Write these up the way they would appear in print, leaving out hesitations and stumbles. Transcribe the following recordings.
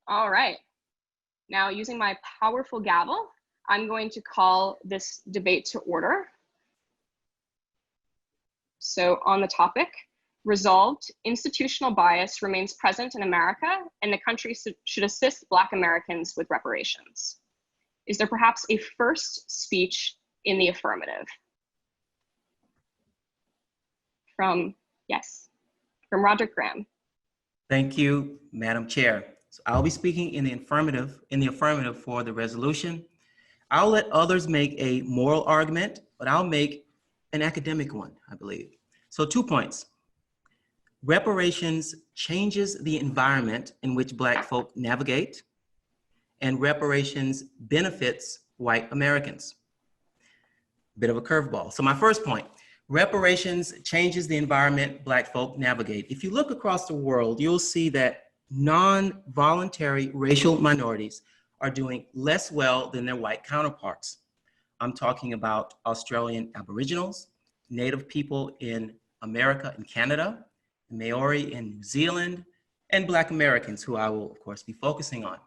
All right. Now, using my powerful gavel, I'm going to call this debate to order. So on the topic, resolved, institutional bias remains present in America, and the country should assist Black Americans with reparations. Is there perhaps a first speech in the affirmative? From Roderick Graham. Thank you, Madam Chair. So I'll be speaking in the affirmative for the resolution. I'll let others make a moral argument, but I'll make an academic one, I believe. So 2 points. Reparations changes the environment in which Black folk navigate, and reparations benefits white Americans. Bit of a curveball. So my first point, reparations changes the environment Black folk navigate. If you look across the world, you'll see that non-voluntary racial minorities are doing less well than their white counterparts. I'm talking about Australian Aboriginals, Native people in America and Canada, Maori in New Zealand, and Black Americans, who I will, of course, be focusing on.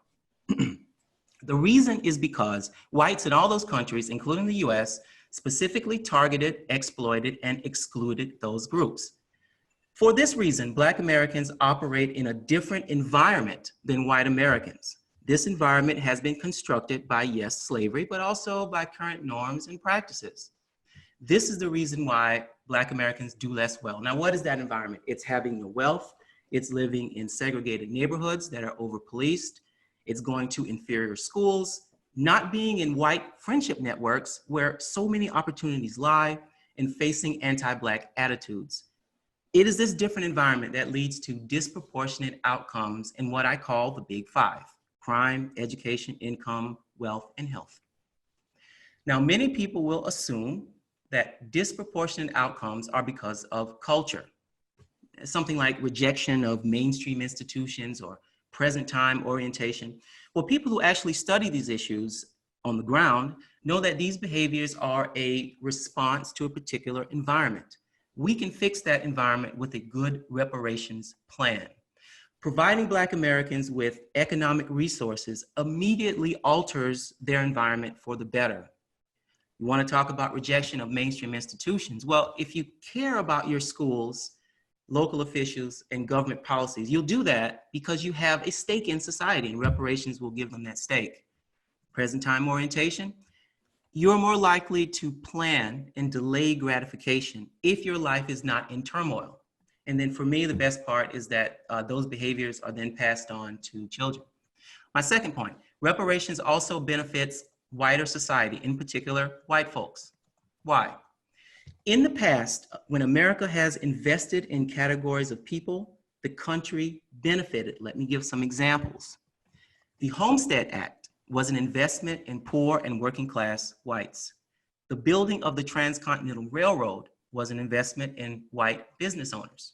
The reason is because whites in all those countries, including the US, specifically targeted, exploited, and excluded those groups. For this reason, Black Americans operate in a different environment than white Americans. This environment has been constructed by, yes, slavery, but also by current norms and practices. This is the reason why Black Americans do less well. Now, what is that environment? It's having no wealth. It's living in segregated neighborhoods that are over-policed. It's going to inferior schools, not being in white friendship networks where so many opportunities lie, and facing anti-Black attitudes. It is this different environment that leads to disproportionate outcomes in what I call the Big Five: crime, education, income, wealth, and health. Now, many people will assume that disproportionate outcomes are because of culture. Something like rejection of mainstream institutions or present time orientation. Well, people who actually study these issues on the ground know that these behaviors are a response to a particular environment. We can fix that environment with a good reparations plan. Providing Black Americans with economic resources immediately alters their environment for the better. You want to talk about rejection of mainstream institutions? Well, if you care about your schools, local officials, and government policies, you'll do that because you have a stake in society, and reparations will give them that stake. Present time orientation, you're more likely to plan and delay gratification if your life is not in turmoil. And then for me, the best part is that those behaviors are then passed on to children. My second point, reparations also benefits wider society, in particular, white folks. Why? In the past, when America has invested in categories of people, the country benefited. Let me give some examples. The Homestead Act was an investment in poor and working class whites. The building of the Transcontinental Railroad was an investment in white business owners.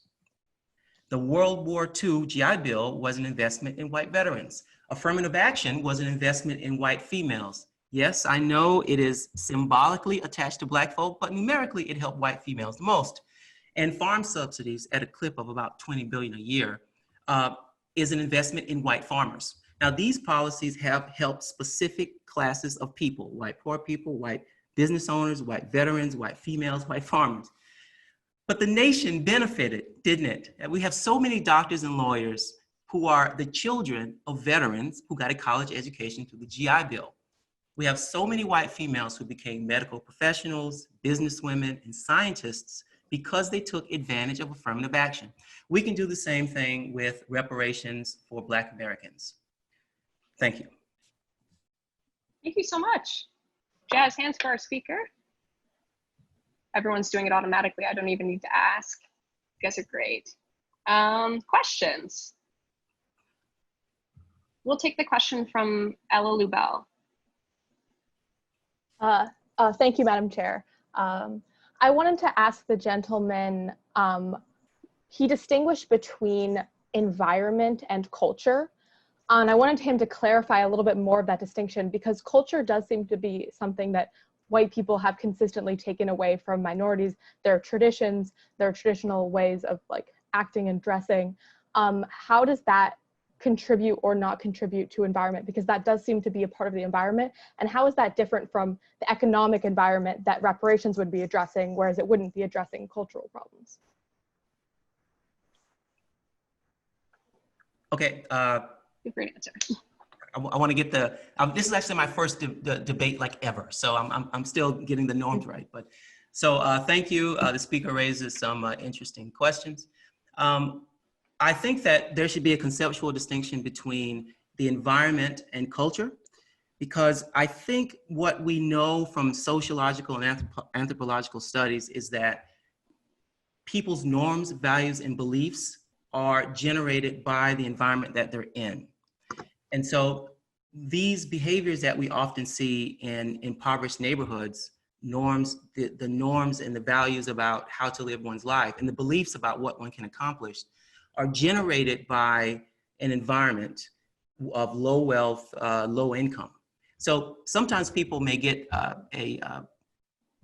The World War II GI Bill was an investment in white veterans. Affirmative action was an investment in white females. Yes, I know it is symbolically attached to Black folk, but numerically it helped white females the most. And farm subsidies at a clip of about 20 billion a year is an investment in white farmers. Now, these policies have helped specific classes of people: white poor people, white business owners, white veterans, white females, white farmers. But the nation benefited, didn't it? We have so many doctors and lawyers who are the children of veterans who got a college education through the GI Bill. We have so many white females who became medical professionals, businesswomen, and scientists because they took advantage of affirmative action. We can do the same thing with reparations for Black Americans. Thank you. Thank you so much. Jazz hands for our speaker. Everyone's doing it automatically. I don't even need to ask. You guys are great. Questions? We'll take the question from Ella Lubell. Thank you, Madam Chair. I wanted to ask the gentleman, he distinguished between environment and culture. And I wanted him to clarify a little bit more of that distinction, because culture does seem to be something that white people have consistently taken away from minorities, their traditions, their traditional ways of like acting and dressing. How does that contribute or not contribute to environment? Because that does seem to be a part of the environment. And how is that different from the economic environment that reparations would be addressing, whereas it wouldn't be addressing cultural problems? Okay. Feel free to answer. I want to get the, this is actually my first debate like ever. So I'm still getting the norms right. But so thank you. The speaker raises some interesting questions. I think that there should be a conceptual distinction between the environment and culture, because I think what we know from sociological and anthropological studies is that people's norms, values, and beliefs are generated by the environment that they're in. And so these behaviors that we often see in impoverished neighborhoods, norms, the norms and the values about how to live one's life and the beliefs about what one can accomplish are generated by an environment of low wealth, low income. So sometimes people may get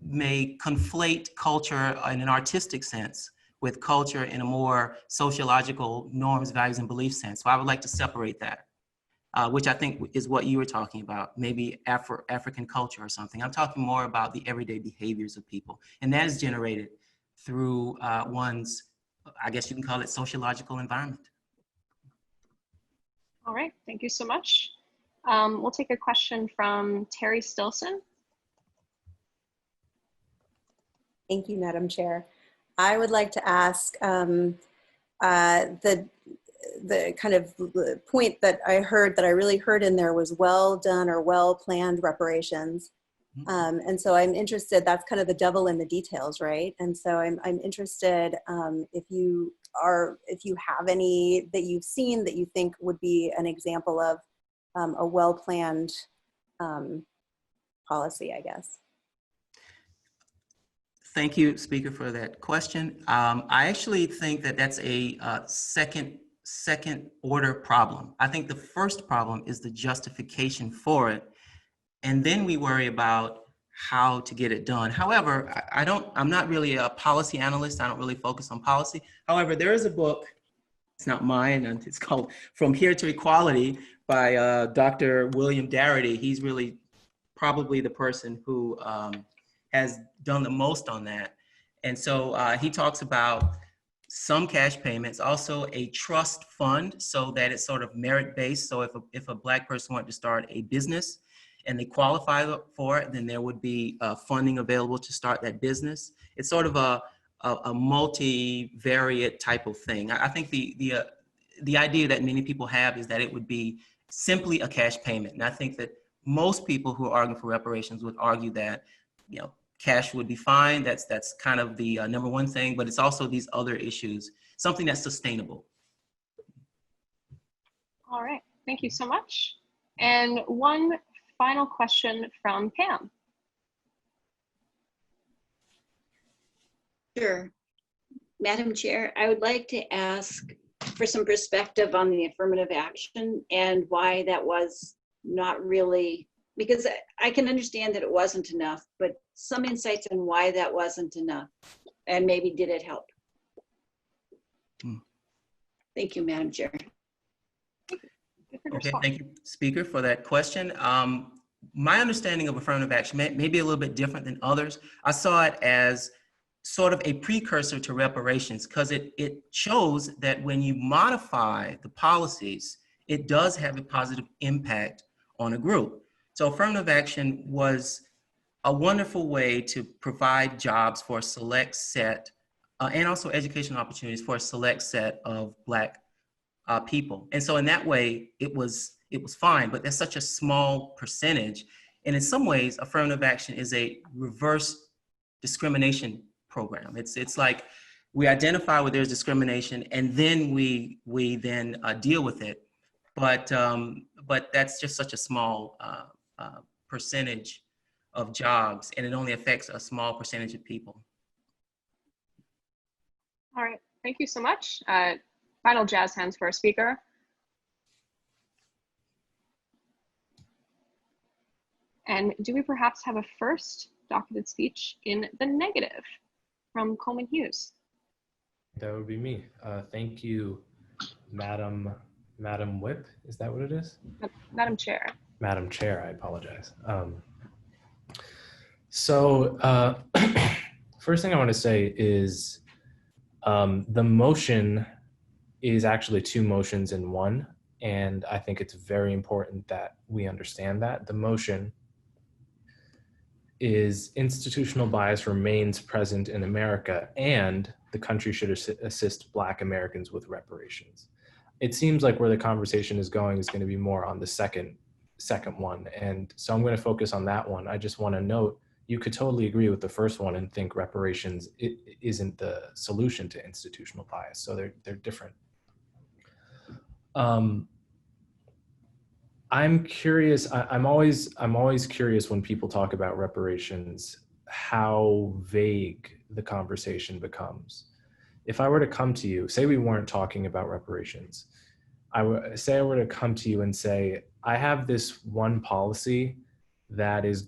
may conflate culture in an artistic sense with culture in a more sociological norms, values, and belief sense. So I would like to separate that. Which I think is what you were talking about, maybe African culture or something. I'm talking more about the everyday behaviors of people. And that is generated through one's, I guess you can call it sociological environment. All right, thank you so much. We'll take a question from Terry Stilson. Thank you, Madam Chair. I would like to ask the kind of point that I heard, that I really heard in there, was well done or well planned reparations. And so I'm interested, that's kind of the devil in the details, right? And so I'm interested if you have any that you've seen that you think would be an example of a well planned policy, I guess. Thank you, Speaker, for that question. I actually think that that's a second order problem. I think the first problem is the justification for it. And then we worry about how to get it done. However, I'm not really a policy analyst. I don't really focus on policy. However, there is a book, it's not mine, and it's called From Here to Equality by Dr. William Darity. He's really probably the person who has done the most on that. And so he talks about some cash payments, also a trust fund, so that it's sort of merit-based. So if a Black person wanted to start a business and they qualify for it, then there would be funding available to start that business. It's sort of a multivariate type of thing. I think the idea that many people have is that it would be simply a cash payment. And I think that most people who are arguing for reparations would argue that, you know, cash would be fine. That's kind of the number one thing, but it's also these other issues, something that's sustainable. All right, thank you so much. And one final question from Pam. Sure. Madam Chair, I would like to ask for some perspective on the affirmative action and why that was not really, because I can understand that it wasn't enough, but some insights on why that wasn't enough, and maybe did it help? Thank you, Madam Chair. Okay, thank you, Speaker, for that question. My understanding of affirmative action may be a little bit different than others. I saw it as sort of a precursor to reparations, because it shows that when you modify the policies, it does have a positive impact on a group. So affirmative action was a wonderful way to provide jobs for a select set, and also educational opportunities for a select set of Black people. And so in that way, it was fine, but there's such a small percentage. And in some ways, affirmative action is a reverse discrimination program. It's like we identify where there's discrimination, and then we then deal with it. But that's just such a small percentage of jobs, and it only affects a small percentage of people. All right, thank you so much. Final jazz hands for our speaker. And do we perhaps have a first docketed speech in the negative from Coleman Hughes? That would be me. Thank you, Madam Madam Whip, is that what it is? Madam Chair. Madam Chair, I apologize. So first thing I want to say is the motion is actually two motions in one. And I think it's very important that we understand that. The motion is institutional bias remains present in America and the country should assist Black Americans with reparations. It seems like where the conversation is going is going to be more on the second one. And so I'm going to focus on that one. I just want to note, you could totally agree with the first one and think reparations isn't the solution to institutional bias. So they're different. I'm curious, I'm always curious when people talk about reparations, how vague the conversation becomes. If I were to come to you, say we weren't talking about reparations, I were to come to you and say, I have this one policy that is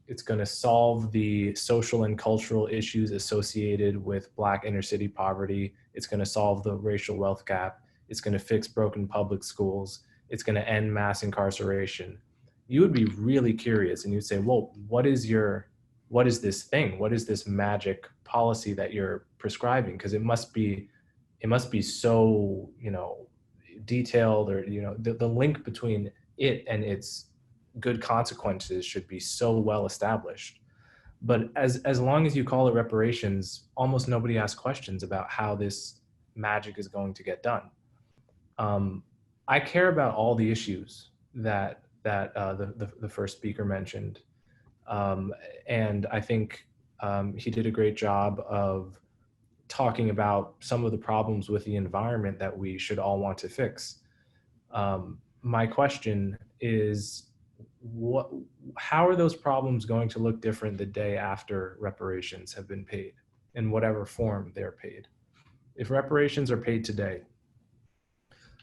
it's going to solve the social and cultural issues associated with Black inner city poverty. It's going to solve the racial wealth gap. It's going to fix broken public schools. It's going to end mass incarceration. You would be really curious and you'd say, well, what is this thing? What is this magic policy that you're prescribing? Because it must be so, detailed, or, the link between it and its good consequences should be so well established. But as long as you call it reparations, almost nobody asks questions about how this magic is going to get done. I care about all the issues that the first speaker mentioned, and I think he did a great job of talking about some of the problems with the environment that we should all want to fix. My question is, how are those problems going to look different the day after reparations have been paid, in whatever form they're paid? If reparations are paid today,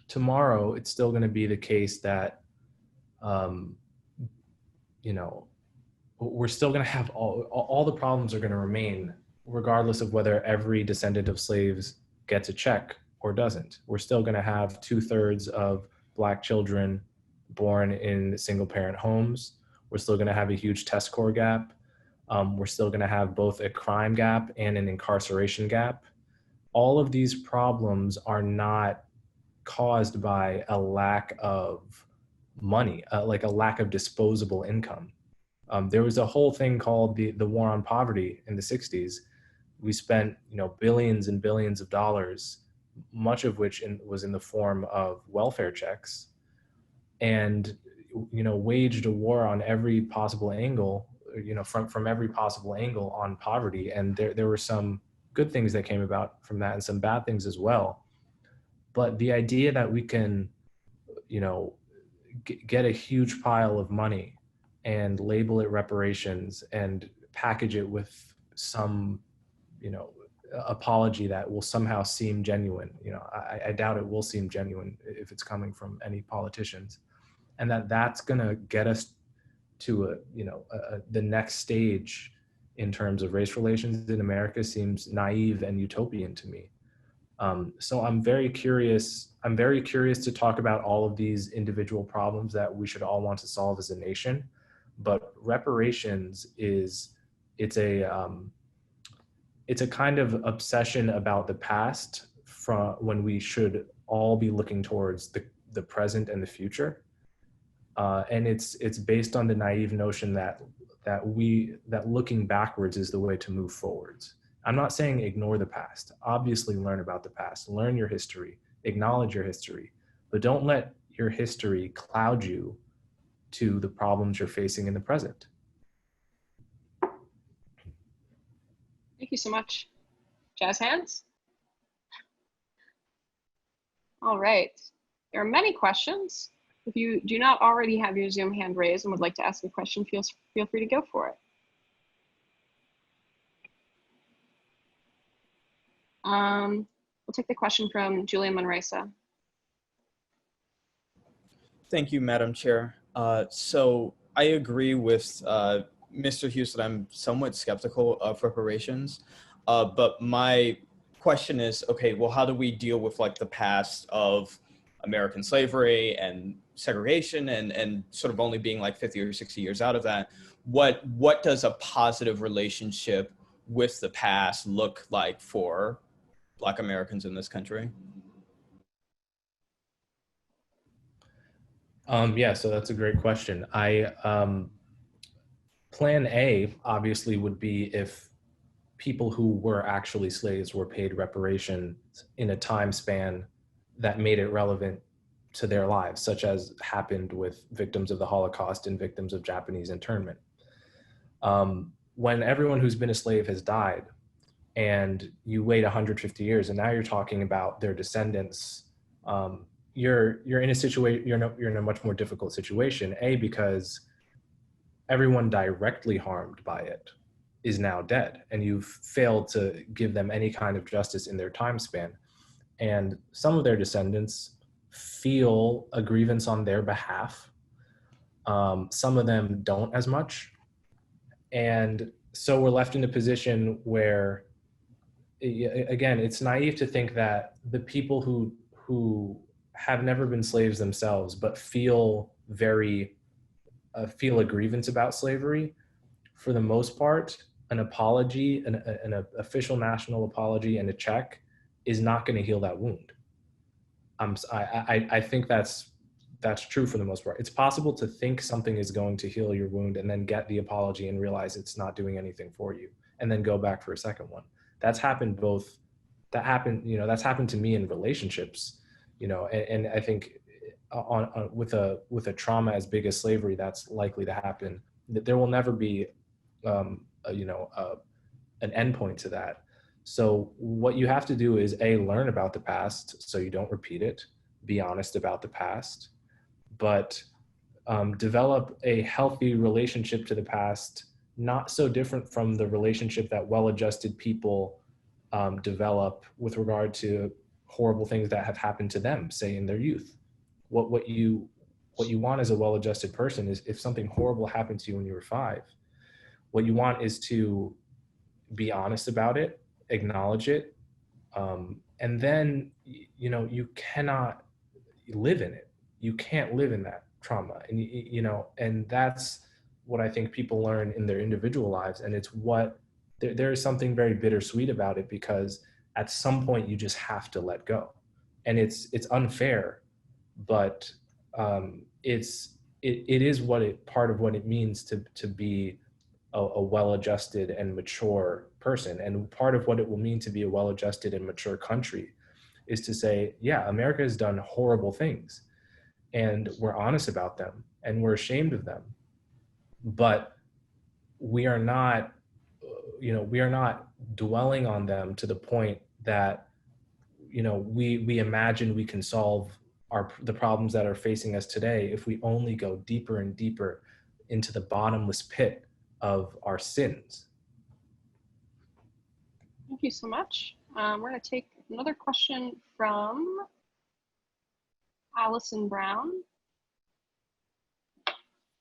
tomorrow it's still going to be the case that we're still going to have all the problems are going to remain, regardless of whether every descendant of slaves gets a check or doesn't. We're still going to have 2/3 of Black children born in single parent homes. We're still going to have a huge test score gap. We're still going to have both a crime gap and an incarceration gap. All of these problems are not caused by a lack of money, like a lack of disposable income. There was a whole thing called the war on poverty in the 60s. We spent billions and billions of dollars, much of which was in the form of welfare checks, and waged a war on every possible angle, from every possible angle on poverty. And there were some good things that came about from that and some bad things as well. But the idea that we can, get a huge pile of money and label it reparations and package it with some, apology that will somehow seem genuine. I doubt it will seem genuine if it's coming from any politicians, and that's going to get us to the next stage in terms of race relations in America seems naive and utopian to me. So I'm very curious to talk about all of these individual problems that we should all want to solve as a nation. But reparations it's a kind of obsession about the past from when we should all be looking towards the present and the future. And it's based on the naive notion that looking backwards is the way to move forwards. I'm not saying ignore the past. Obviously learn about the past, learn your history, acknowledge your history, but don't let your history cloud you to the problems you're facing in the present. Thank you so much. Jazz hands? All right. There are many questions. If you do not already have your Zoom hand raised and would like to ask a question, feel free to go for it. We'll take the question from Julian Manresa. Thank you, Madam Chair. So I agree with Mr. Hughes that I'm somewhat skeptical of reparations, but my question is, okay, well, how do we deal with like the past of American slavery and segregation and sort of only being like 50 or 60 years out of that? What does a positive relationship with the past look like for Black Americans in this country? Yeah, so that's a great question. Plan A obviously would be if people who were actually slaves were paid reparations in a time span that made it relevant to their lives, such as happened with victims of the Holocaust and victims of Japanese internment. When everyone who's been a slave has died and you wait 150 years and now you're talking about their descendants, you're in a situation, you're in a much more difficult situation, because everyone directly harmed by it is now dead and you've failed to give them any kind of justice in their time span. And some of their descendants feel a grievance on their behalf. Some of them don't as much. And so we're left in a position where, again, it's naive to think that the people who have never been slaves themselves, but feel a grievance about slavery, for the most part, an apology, an official national apology and a check is not going to heal that wound. I think that's true for the most part. It's possible to think something is going to heal your wound and then get the apology and realize it's not doing anything for you and then go back for a second one. That's happened that's happened to me in relationships, and I think with a trauma as big as slavery, that's likely to happen. There will never be an endpoint to that. So what you have to do is learn about the past so you don't repeat it, be honest about the past, but develop a healthy relationship to the past, not so different from the relationship that well-adjusted people develop with regard to horrible things that have happened to them, say in their youth. What you want as a well-adjusted person is, if something horrible happened to you when you were 5, what you want is to be honest about it, acknowledge it, and then you cannot live in it. You can't live in that trauma, and that's what I think people learn in their individual lives. And it's there is something very bittersweet about it, because at some point you just have to let go, and it's unfair, but it is part of what it means to be a well-adjusted and mature person. And part of what it will mean to be a well-adjusted and mature country is to say, yeah, America has done horrible things and we're honest about them and we're ashamed of them, but we are not dwelling on them to the point that we imagine we can solve the problems that are facing us today if we only go deeper and deeper into the bottomless pit of our sins. Thank you so much. We're going to take another question from Allison Brown.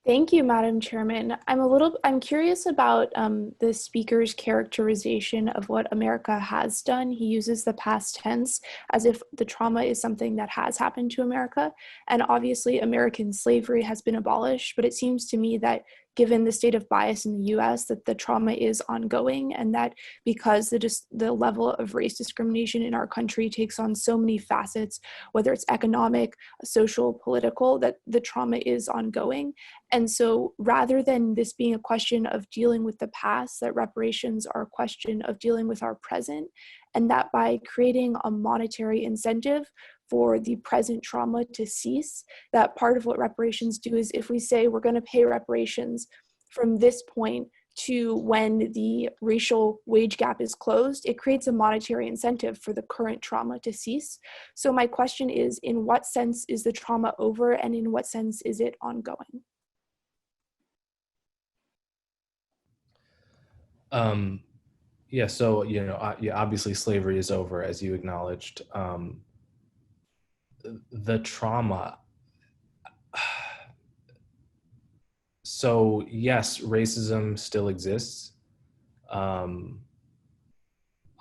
Thank you, Madam Chairman. I'm curious about the speaker's characterization of what America has done. He uses the past tense as if the trauma is something that has happened to America. And obviously American slavery has been abolished, but it seems to me that given the state of bias in the US, that the trauma is ongoing, and that because the level of race discrimination in our country takes on so many facets, whether it's economic, social, political, that the trauma is ongoing. And so rather than this being a question of dealing with the past, that reparations are a question of dealing with our present, and that by creating a monetary incentive for the present trauma to cease, that part of what reparations do is, if we say we're going to pay reparations from this point to when the racial wage gap is closed, it creates a monetary incentive for the current trauma to cease. So my question is, in what sense is the trauma over, and in what sense is it ongoing? Yeah, so, obviously slavery is over, as you acknowledged. The trauma. So yes, racism still exists.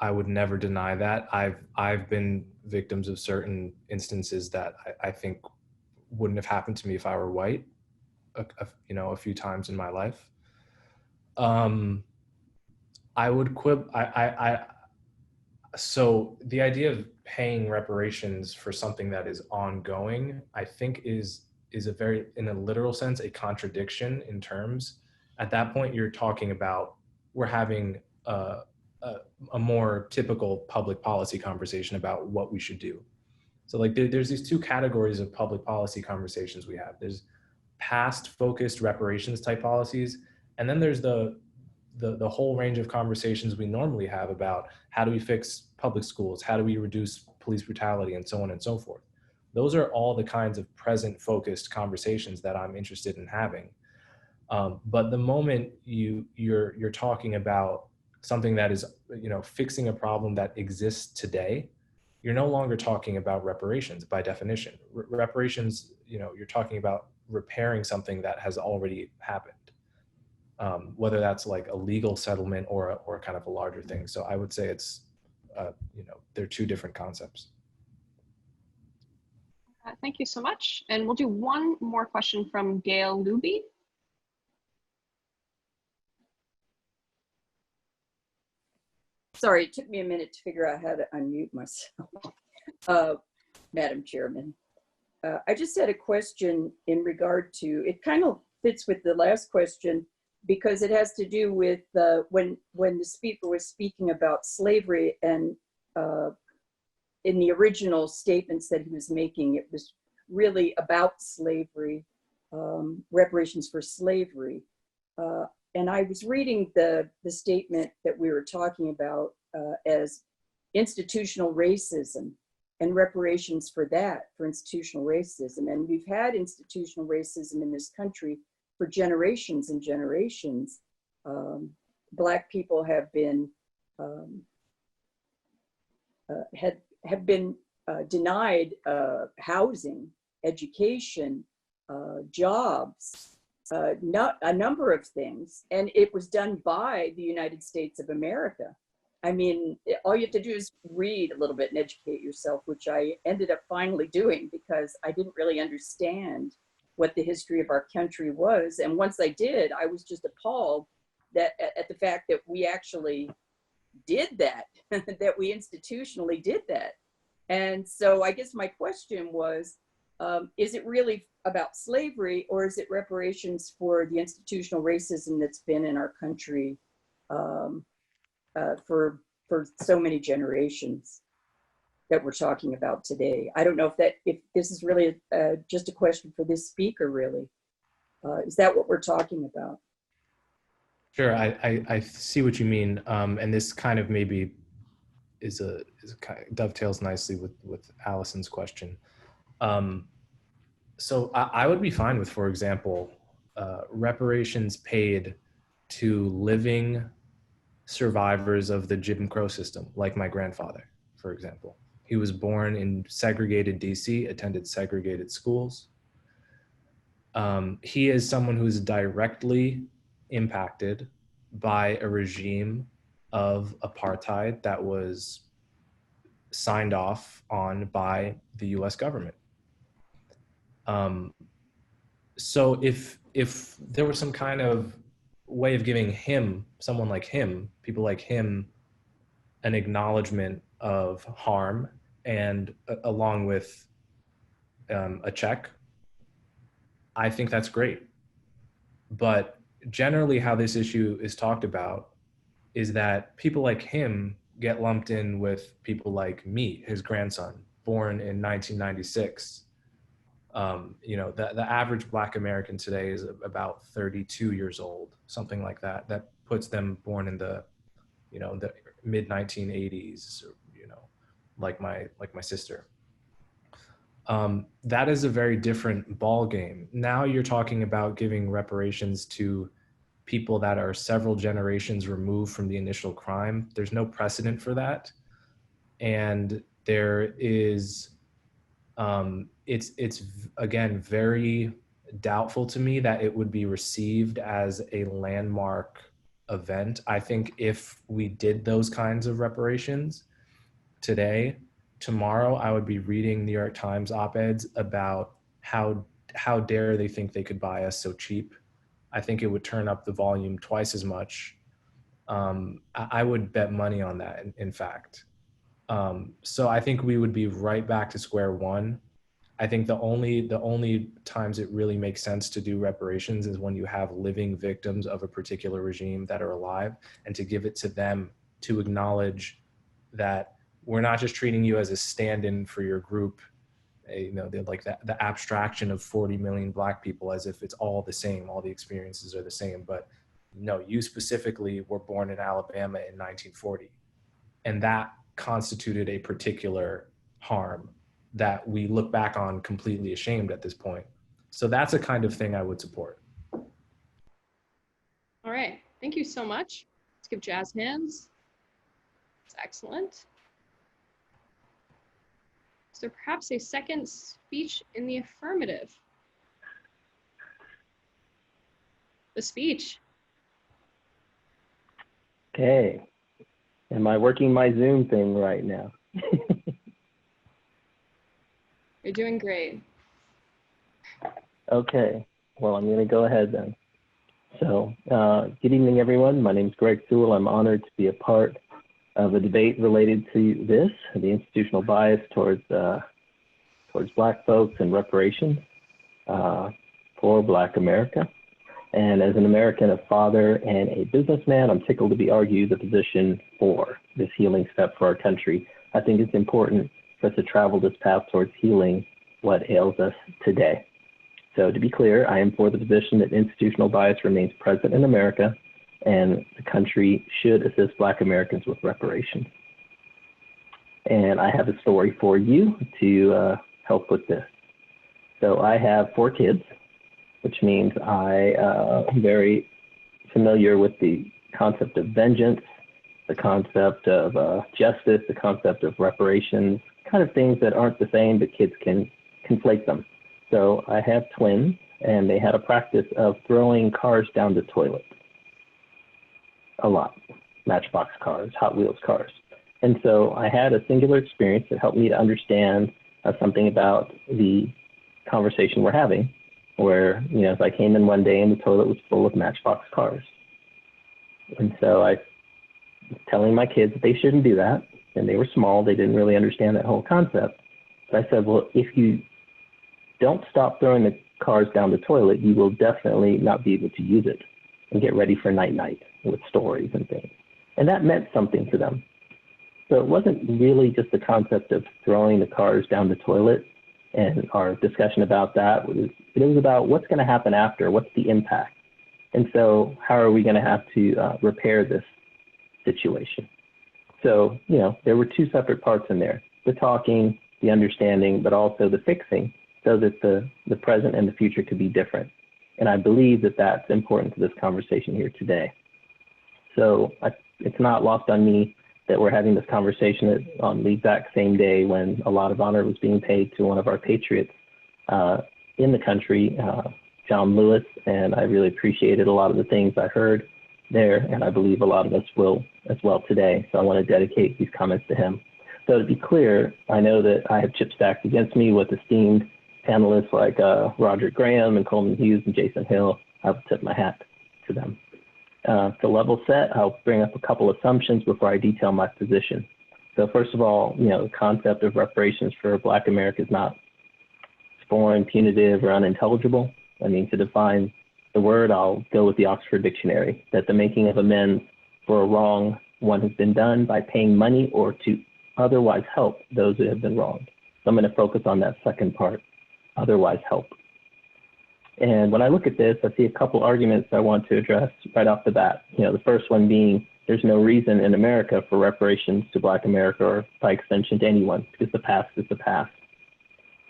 I would never deny that. I've been victims of certain instances that I think wouldn't have happened to me if I were white, a few times in my life. I would so the idea of paying reparations for something that is ongoing, I think is a very, in a literal sense, a contradiction in terms. At that point, you're talking about, we're having a more typical public policy conversation about what we should do. So like there's these two categories of public policy conversations we have. There's past focused reparations type policies, and then there's the whole range of conversations we normally have about how do we fix public schools, how do we reduce police brutality, and so on and so forth. Those are all the kinds of present focused conversations that I'm interested in having. But the moment you're talking about something that is, fixing a problem that exists today, you're no longer talking about reparations by definition. Reparations, you're talking about repairing something that has already happened. Whether that's like a legal settlement or kind of a larger thing. So I would say it's, they're two different concepts. Thank you so much. And we'll do one more question from Gail Luby. Sorry, it took me a minute to figure out how to unmute myself. Madam Chairman, I just had a question in regard to, it kind of fits with the last question, because it has to do with when the speaker was speaking about slavery, and in the original statements that he was making, it was really about slavery, reparations for slavery. And I was reading the statement that we were talking about as institutional racism and reparations for that, for institutional racism. And we've had institutional racism in this country for generations and generations. Black people have been denied housing, education, jobs, a number of things, and it was done by the United States of America. I mean, all you have to do is read a little bit and educate yourself, which I ended up finally doing because I didn't really understand what the history of our country was. And once I did, I was just appalled that at the fact that we actually did that, that we institutionally did that. And so I guess my question was, is it really about slavery, or is it reparations for the institutional racism that's been in our country for so many generations that we're talking about today? I don't know if this is really just a question for this speaker, really. Is that what we're talking about? Sure, I see what you mean, and this kind of maybe dovetails nicely with Allison's question. So I would be fine with, for example, reparations paid to living survivors of the Jim Crow system, like my grandfather, for example. He was born in segregated DC, attended segregated schools. He is someone who is directly impacted by a regime of apartheid that was signed off on by the US government. So if there was some kind of way of giving him, someone like him, people like him, an acknowledgement of harm, and along with a check, I think that's great. But generally how this issue is talked about is that people like him get lumped in with people like me, his grandson, born in 1996. The average Black American today is about 32 years old, something like that. That puts them born in the mid 1980s, like my sister. That is a very different ball game. Now you're talking about giving reparations to people that are several generations removed from the initial crime. There's no precedent for that, and there is. It's again very doubtful to me that it would be received as a landmark event. I think if we did those kinds of reparations today, tomorrow I would be reading New York Times op-eds about how dare they think they could buy us so cheap. I think it would turn up the volume twice as much. I would bet money on that, in fact. So I think we would be right back to square one. I think the only times it really makes sense to do reparations is when you have living victims of a particular regime that are alive, and to give it to them to acknowledge that we're not just treating you as a stand-in for your group, you know, like the abstraction of 40 million Black people as if it's all the same, all the experiences are the same. But no, you specifically were born in Alabama in 1940, and that constituted a particular harm that we look back on completely ashamed at this point. So that's a kind of thing I would support. All right, thank you so much. Let's give Jazz hands. That's excellent. Is there perhaps a second speech in the affirmative? The speech. Okay. Am I working my Zoom thing right now? You're doing great. Okay. Well, I'm going to go ahead then. So, good evening, everyone. My name is Greg Sewell. I'm honored to be a part of a debate related to this, the institutional bias towards Black folks and reparations for Black America. And as an American, a father, and a businessman, I'm tickled to be argued the position for this healing step for our country. I think it's important for us to travel this path towards healing what ails us today. So to be clear, I am for the position that institutional bias remains present in America, and the country should assist Black Americans with reparations. And I have a story for you to help with this. So I have 4 kids, which means I am very familiar with the concept of vengeance, the concept of justice, the concept of reparations, kind of things that aren't the same, but kids can conflate them. So I have twins, and they had a practice of throwing cars down the toilet. A lot. Matchbox cars, Hot Wheels cars. And so I had a singular experience that helped me to understand something about the conversation we're having, where, you know, if I came in one day and the toilet was full of Matchbox cars. And so I was telling my kids that they shouldn't do that, and they were small, they didn't really understand that whole concept. But I said, well, if you don't stop throwing the cars down the toilet, you will definitely not be able to use it and get ready for night-night with stories and things. And that meant something to them. So it wasn't really just the concept of throwing the cars down the toilet, and our discussion about that was, it was about what's going to happen after, what's the impact. And so how are we going to have to repair this situation? So, you know, there were 2 separate parts in there, the talking, the understanding, but also the fixing, so that the present and the future could be different. And I believe that that's important to this conversation here today. So it's not lost on me that we're having this conversation on the exact same day when a lot of honor was being paid to one of our patriots in the country, John Lewis, and I really appreciated a lot of the things I heard there, and I believe a lot of us will as well today. So I want to dedicate these comments to him. So to be clear, I know that I have chips stacked against me with esteemed panelists like Roderick and Coleman Hughes and Jason Hill. I will tip my hat to them. To level set, I'll bring up a couple assumptions before I detail my position. So first of all, you know, the concept of reparations for Black America is not foreign, punitive, or unintelligible. I mean, to define the word, I'll go with the Oxford Dictionary, that the making of amends for a wrong one has been done by paying money or to otherwise help those who have been wronged. So I'm going to focus on that second part, otherwise help. And when I look at this, I see a couple arguments I want to address right off the bat. You know, the first one being there's no reason in America for reparations to Black America or by extension to anyone, because the past is the past.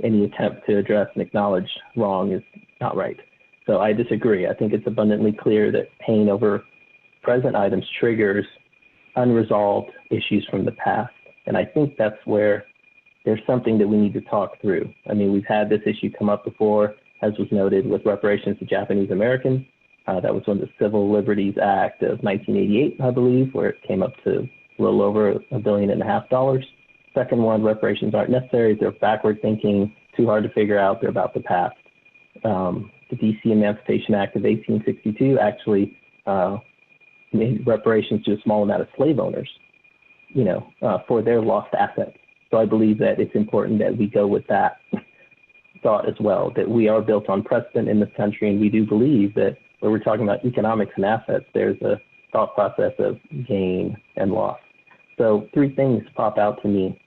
Any attempt to address and acknowledge wrong is not right. So I disagree. I think it's abundantly clear that pain over present items triggers unresolved issues from the past. And I think that's where there's something that we need to talk through. I mean, we've had this issue come up before, as was noted, with reparations to Japanese Americans. That was when the Civil Liberties Act of 1988, I believe, where it came up to a little over $1.5 billion. Second one, reparations aren't necessary. They're backward thinking, too hard to figure out. They're about the past. The DC Emancipation Act of 1862 actually made reparations to a small amount of slave owners, for their lost assets. So I believe that it's important that we go with that thought as well, that we are built on precedent in this country, and we do believe that when we're talking about economics and assets, there's a thought process of gain and loss. So three things pop out to me.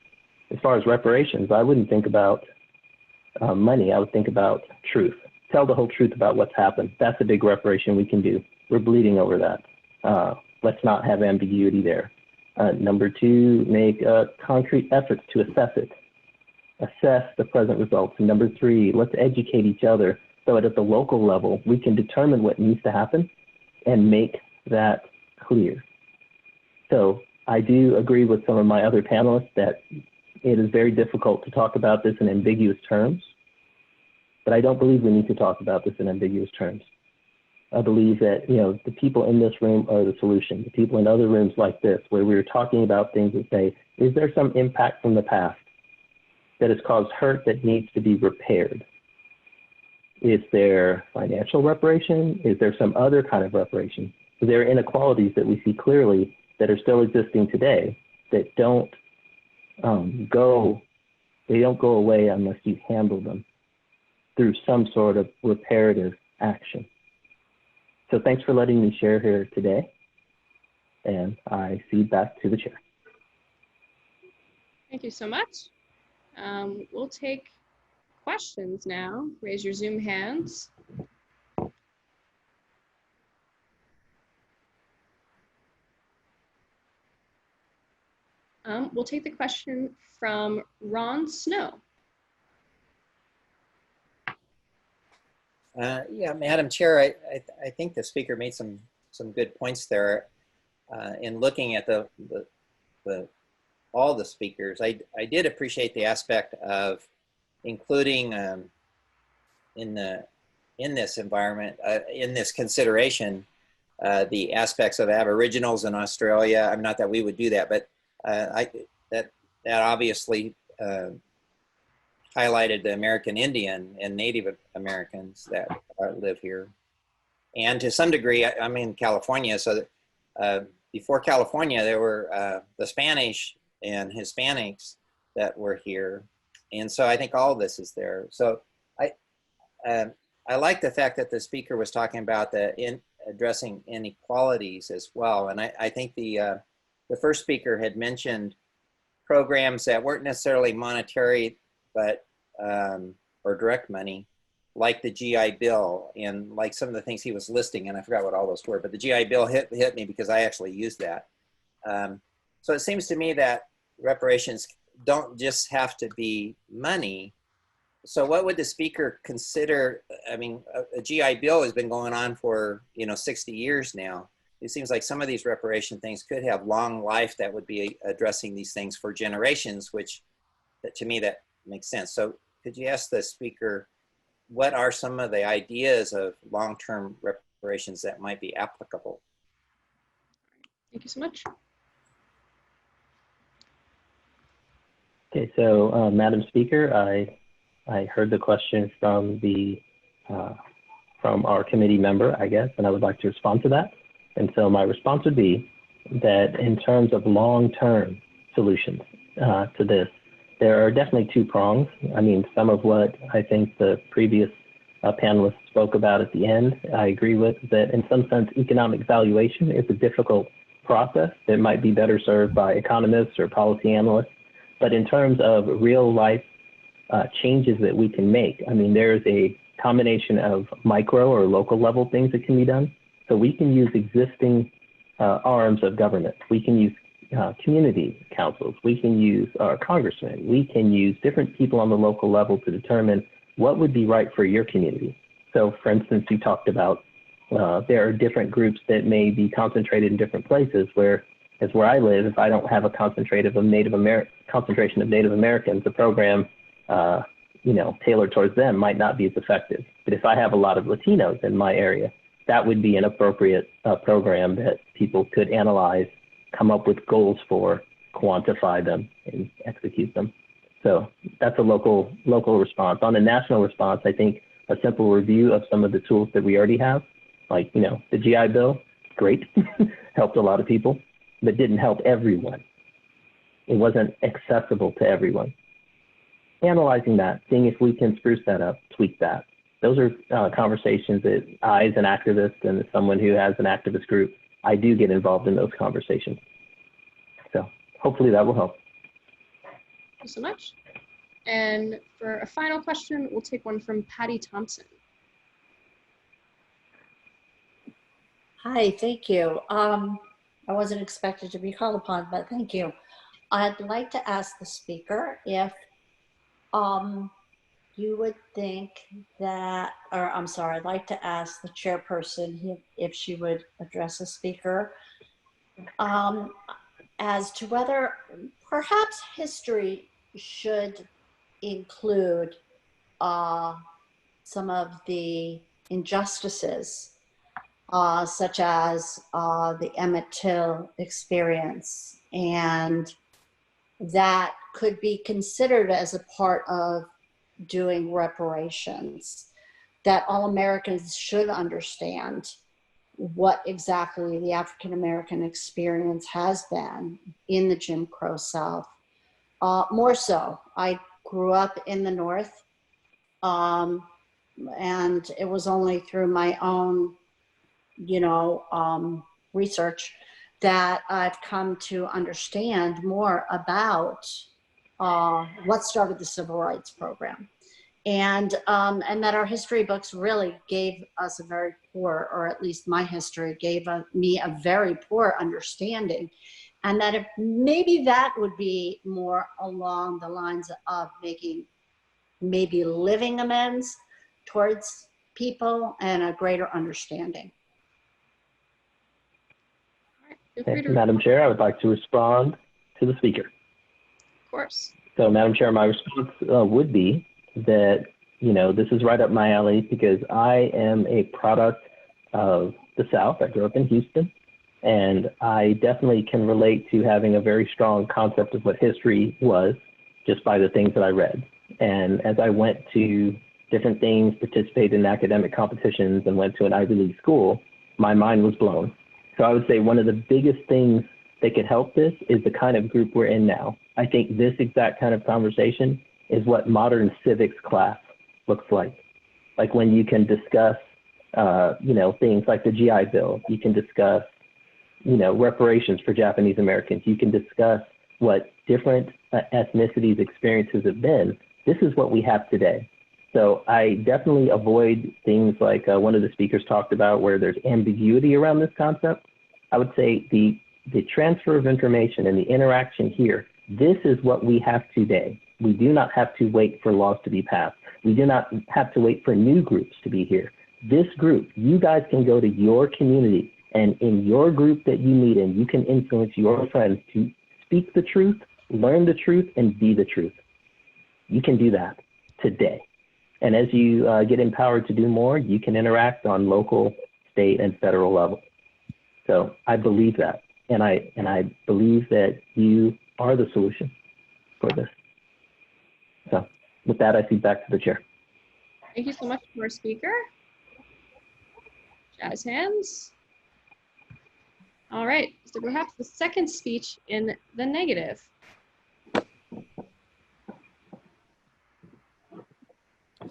As far as reparations, I wouldn't think about money. I would think about truth. Tell the whole truth about what's happened. That's a big reparation we can do. We're bleeding over that. Let's not have ambiguity there. Number two, make concrete efforts to assess it. Assess the present results. And number three, let's educate each other so that at the local level, we can determine what needs to happen and make that clear. So I do agree with some of my other panelists that it is very difficult to talk about this in ambiguous terms, but I don't believe we need to talk about this in ambiguous terms. I believe that, the people in this room are the solution. The people in other rooms like this, where we're talking about things that say, is there some impact from the past that has caused hurt that needs to be repaired? Is there financial reparation? Is there some other kind of reparation? Is there inequalities that we see clearly that are still existing today that don't go away unless you handle them through some sort of reparative action? So thanks for letting me share here today, and I cede back to the chair. Thank you so much. We'll take questions now. Raise your Zoom hands. We'll take the question from Ron Snow. Yeah, Madam Chair, I think the speaker made some good points there. In looking at all the speakers, I did appreciate the aspect of including in this environment, in this consideration, the aspects of Aboriginals in Australia. I'm not that we would do that, but that obviously highlighted the American Indian and Native Americans that live here. And to some degree, I'm in California, so that, before California, there were the Spanish and Hispanics that were here. And so I think all of this is there. So I like the fact that the speaker was talking about addressing inequalities as well. And I think the first speaker had mentioned programs that weren't necessarily monetary, but or direct money, like the GI Bill and like some of the things he was listing, and I forgot what all those were, but the GI Bill hit me because I actually used that. So it seems to me that reparations don't just have to be money. So what would the speaker consider? I mean, a GI Bill has been going on for 60 years now. It seems like some of these reparation things could have long life that would be addressing these things for generations, which to me that makes sense. So could you ask the speaker, what are some of the ideas of long-term reparations that might be applicable? Thank you so much. Okay, so Madam Speaker, I heard the question from our committee member, I guess, and I would like to respond to that. And so my response would be that in terms of long-term solutions to this, there are definitely two prongs. I mean, some of what I think the previous panelists spoke about at the end, I agree with, that in some sense, economic valuation is a difficult process that might be better served by economists or policy analysts. But in terms of real life changes that we can make, I mean, there's a combination of micro or local level things that can be done. So we can use existing arms of government. We can use community councils. We can use our congressmen. We can use different people on the local level to determine what would be right for your community. So for instance, you talked about there are different groups that may be concentrated in different places where I live, if I don't have a concentration of Native Americans, the program tailored towards them might not be as effective. But if I have a lot of Latinos in my area, that would be an appropriate program that people could analyze, come up with goals for, quantify them, and execute them. So that's a local response. On a national response, I think a simple review of some of the tools that we already have, like, you know, the GI Bill, great, helped a lot of people, but didn't help everyone. It wasn't accessible to everyone. Analyzing that, seeing if we can spruce that up, tweak that. Those are conversations that I, as an activist and as someone who has an activist group, I do get involved in those conversations. So hopefully that will help. Thank you so much. And for a final question, we'll take one from Patty Thompson. Hi, thank you. I wasn't expected to be called upon, but thank you. I'd like to ask the speaker if you would think that, or I'm sorry, I'd like to ask the chairperson if she would address the speaker as to whether perhaps history should include some of the injustices, such as the Emmett Till experience, and that could be considered as a part of doing reparations, that all Americans should understand what exactly the African-American experience has been in the Jim Crow South. More so, I grew up in the North, and it was only through my own, research that I've come to understand more about what started the Civil Rights Program. And that our history books really gave us a very poor, or at least my history gave me a very poor understanding. And that if maybe that would be more along the lines of making maybe living amends towards people and a greater understanding. Madam Chair, I would like to respond to the speaker. Of course. So, Madam Chair, my response would be that, this is right up my alley because I am a product of the South. I grew up in Houston, and I definitely can relate to having a very strong concept of what history was just by the things that I read. And as I went to different things, participated in academic competitions, and went to an Ivy League school, my mind was blown. So I would say one of the biggest things that could help this is the kind of group we're in now. I think this exact kind of conversation is what modern civics class looks like. Like when you can discuss, things like the GI Bill. You can discuss, reparations for Japanese Americans. You can discuss what different ethnicities' experiences have been. This is what we have today. So I definitely avoid things like one of the speakers talked about where there's ambiguity around this concept. I would say the transfer of information and the interaction here, this is what we have today. We do not have to wait for laws to be passed. We do not have to wait for new groups to be here. This group, you guys can go to your community, and in your group that you meet in, you can influence your friends to speak the truth, learn the truth, and be the truth. You can do that today. And as you get empowered to do more, you can interact on local, state, and federal level. So I believe that, and I believe that you are the solution for this. So with that, I feed back to the chair. Thank you so much to our speaker. Jazz hands. All right, so perhaps the second speech in the negative. I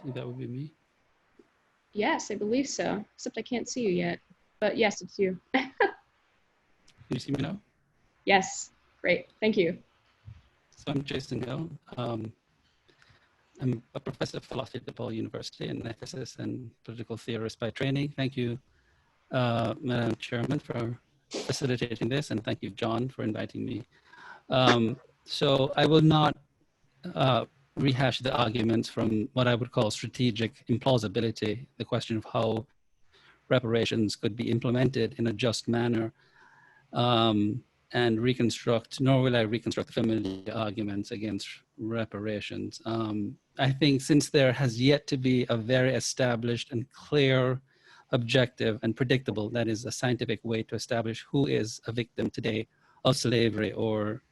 think that would be me. Yes, I believe so, except I can't see you yet. But yes, it's you. Can you see me now? Yes, great, thank you. So I'm Jason Gill. I'm a professor of philosophy at DePaul University and an ethicist and political theorist by training. Thank you, Madam Chairman, for facilitating this, and thank you, John, for inviting me. So I will not rehash the arguments from what I would call strategic implausibility, the question of how reparations could be implemented in a just manner, and reconstruct, nor will I reconstruct the familiar arguments against reparations. I think since there has yet to be a very established and clear objective, and predictable. That is a scientific way to establish who is a victim today of slavery or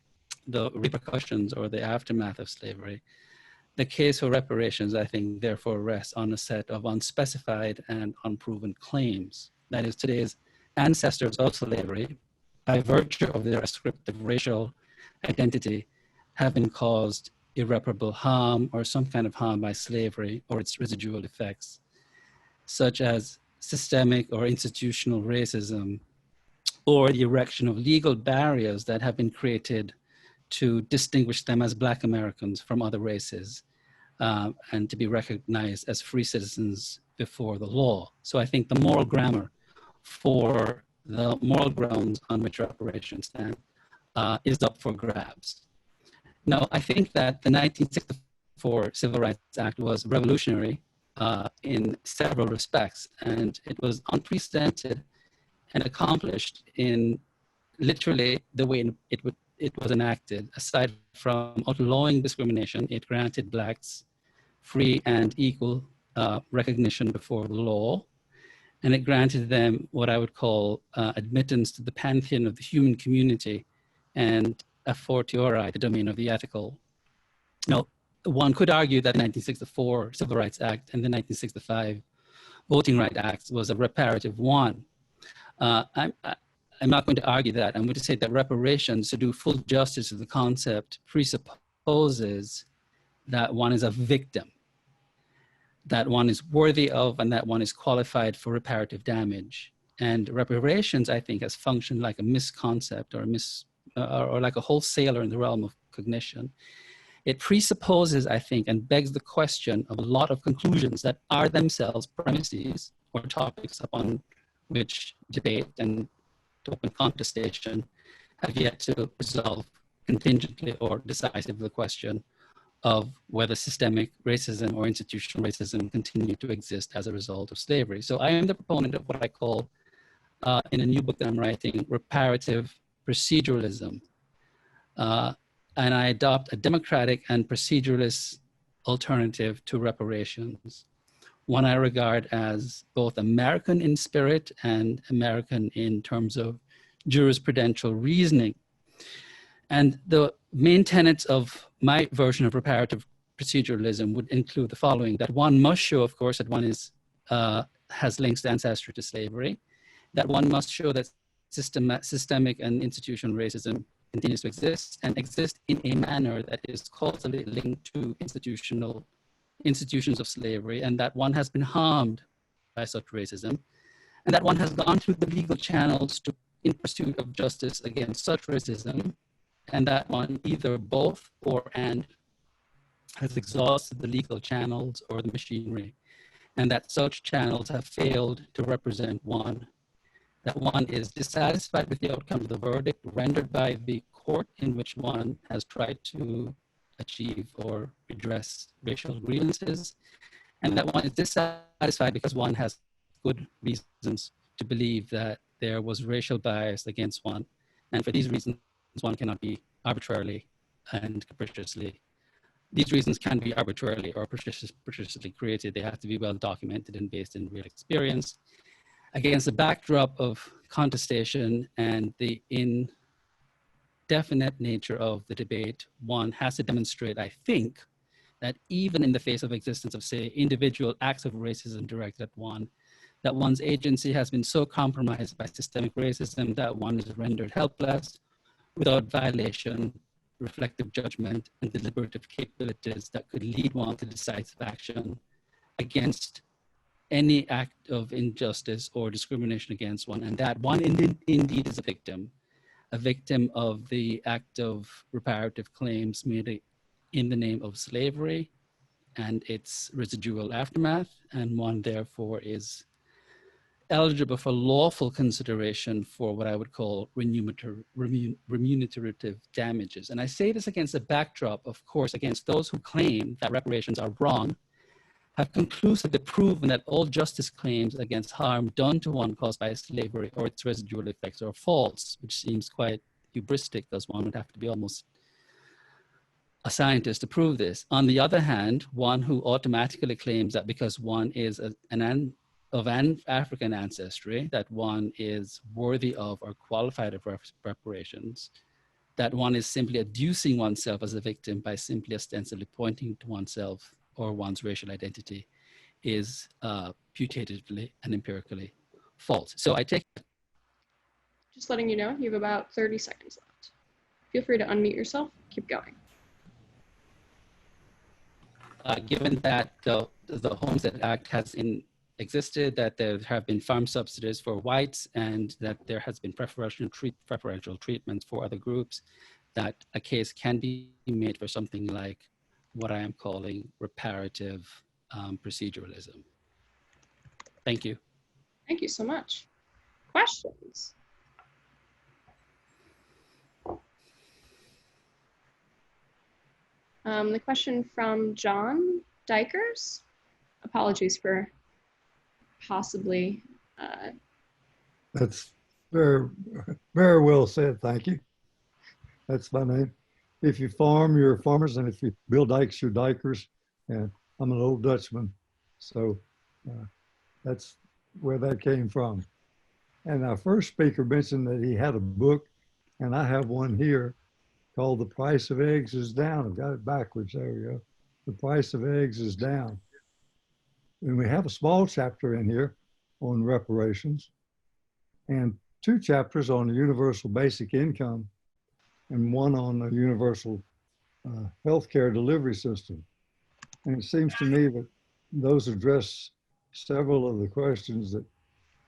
the repercussions or the aftermath of slavery. The case for reparations, I think, therefore rests on a set of unspecified and unproven claims. That is, today's ancestors of slavery, by virtue of their ascriptive racial identity, have been caused irreparable harm or some kind of harm by slavery or its residual effects, such as systemic or institutional racism, or the erection of legal barriers that have been created to distinguish them as Black Americans from other races, and to be recognized as free citizens before the law. So I think the moral grammar for the moral grounds on which reparations stand is up for grabs. Now, I think that the 1964 Civil Rights Act was revolutionary in several respects, and it was unprecedented and accomplished in literally the way it was enacted. Aside from outlawing discrimination, it granted Blacks free and equal recognition before the law, and it granted them what I would call admittance to the pantheon of the human community and a fortiori, the domain of the ethical. Now, one could argue that the 1964 Civil Rights Act and the 1965 Voting Rights Act was a reparative one. I'm not going to argue that. I'm going to say that reparations, to do full justice to the concept, presupposes that one is a victim, that one is worthy of, and that one is qualified for reparative damage. And reparations, I think, has functioned like a misconcept or like a wholesaler in the realm of cognition. It presupposes, I think, and begs the question of a lot of conclusions that are themselves premises or topics upon which debate and open contestation have yet to resolve contingently or decisively the question of whether systemic racism or institutional racism continue to exist as a result of slavery. So I am the proponent of what I call, in a new book that I'm writing, reparative proceduralism. And I adopt a democratic and proceduralist alternative to reparations, one I regard as both American in spirit and American in terms of jurisprudential reasoning. And the main tenets of my version of reparative proceduralism would include the following: that one must show, of course, that one is, has links to ancestry to slavery, that one must show that systemic and institutional racism continues to exist and exist in a manner that is causally linked to institutions of slavery, and that one has been harmed by such racism, and that one has gone through the legal channels in pursuit of justice against such racism, and that one either both or and has exhausted the legal channels or the machinery, and that such channels have failed to represent one, that one is dissatisfied with the outcome of the verdict rendered by the court in which one has tried to achieve or redress racial grievances, and that one is dissatisfied because one has good reasons to believe that there was racial bias against one, and for these reasons one cannot be arbitrarily and capriciously. These reasons can be arbitrarily or capriciously created. They have to be well documented and based in real experience. Against the backdrop of contestation and the indefinite nature of the debate, one has to demonstrate, I think, that even in the face of existence of, say, individual acts of racism directed at one, that one's agency has been so compromised by systemic racism that one is rendered helpless without violation, reflective judgment, and deliberative capabilities that could lead one to decisive action against any act of injustice or discrimination against one, and that one indeed is a victim of the act of reparative claims made in the name of slavery and its residual aftermath, and one therefore is eligible for lawful consideration for what I would call remunerative damages. And I say this against the backdrop, of course, against those who claim that reparations are wrong, have conclusively proven that all justice claims against harm done to one caused by slavery or its residual effects are false, which seems quite hubristic, as one would have to be almost a scientist to prove this. On the other hand, one who automatically claims that because one is an of an African ancestry, that one is worthy of or qualified of reparations, that one is simply adducing oneself as a victim by simply ostensibly pointing to oneself or one's racial identity, is putatively and empirically false. So I take. Just letting you know, you have about 30 seconds left. Feel free to unmute yourself. Keep going. Given that the Homestead Act has existed, that there have been farm subsidies for whites, and that there has been preferential treatment for other groups, that a case can be made for something like what I am calling reparative proceduralism. Thank you. Thank you so much. Questions? The question from John Dykers. Apologies for possibly. That's very, very well said. Thank you. That's my name. If you farm, you're farmers, and if you build dikes, you're dikers. And I'm an old Dutchman, so that's where that came from. And our first speaker mentioned that he had a book, and I have one here called The Price of Eggs is Down. I've got it backwards. There we go. The Price of Eggs is Down. And we have a small chapter in here on reparations and 2 chapters on the universal basic income and 1 on the universal healthcare delivery system. And it seems to me that those address several of the questions that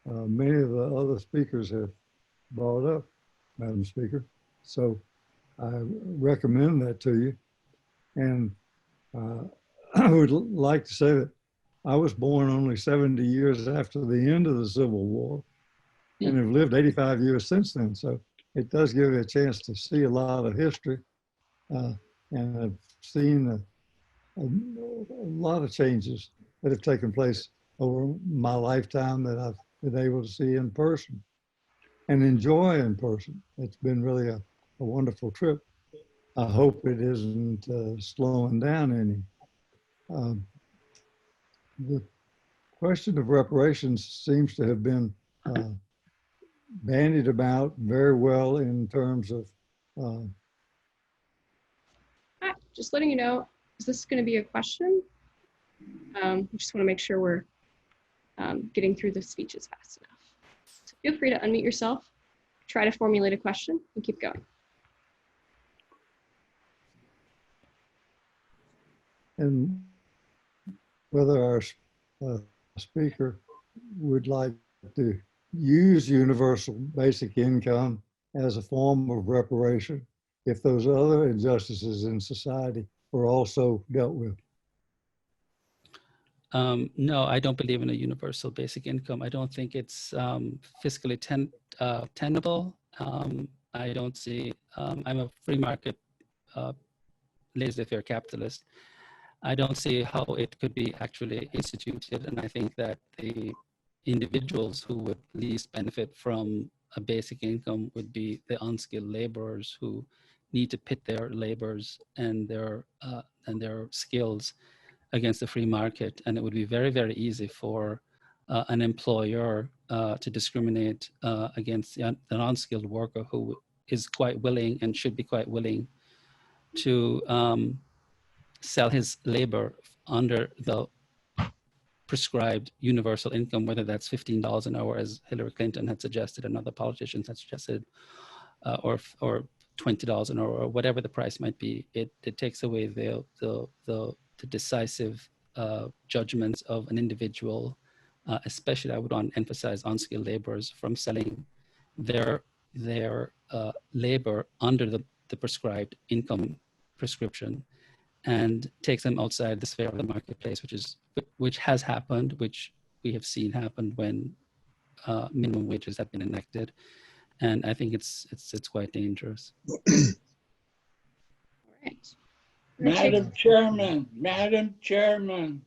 many of the other speakers have brought up, Madam Speaker. So I recommend that to you. And I would like to say that I was born only 70 years after the end of the Civil War and have lived 85 years since then. So it does give me a chance to see a lot of history. And I've seen a lot of changes that have taken place over my lifetime that I've been able to see in person and enjoy in person. It's been really a wonderful trip. I hope it isn't slowing down any. The question of reparations seems to have been bandied about very well in terms of. Just letting you know, is this going to be a question? We just want to make sure we're getting through the speeches fast enough. So feel free to unmute yourself, try to formulate a question, and keep going. And whether our speaker would like to use universal basic income as a form of reparation if those other injustices in society were also dealt with. No, I don't believe in a universal basic income. I don't think it's fiscally tenable. I don't see, I'm a free market laissez-faire capitalist. I don't see how it could be actually instituted. And I think that the individuals who would least benefit from a basic income would be the unskilled laborers who need to pit their labors and their skills against the free market. And it would be very, very easy for an employer to discriminate against the unskilled worker who is quite willing and should be quite willing to sell his labor under the prescribed universal income, whether that's $15 an hour, as Hillary Clinton had suggested and other politicians had suggested, or $20 an hour, or whatever the price might be. It takes away the decisive judgments of an individual, especially I would want to emphasize unskilled laborers, from selling their labor under the prescribed income prescription, and takes them outside the sphere of the marketplace, which has happened, which we have seen happen when minimum wages have been enacted, and I think it's quite dangerous. All right. Madam Chairman.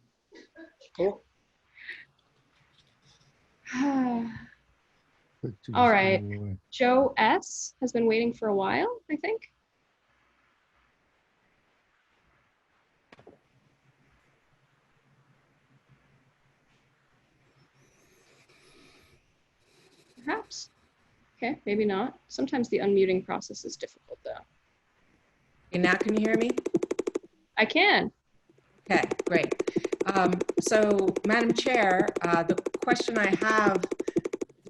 Oh. All right. Joe S. has been waiting for a while, I think. Okay, maybe not. Sometimes the unmuting process is difficult though. Okay, now can you hear me? I can. Okay, great. So, Madam Chair, the question I have,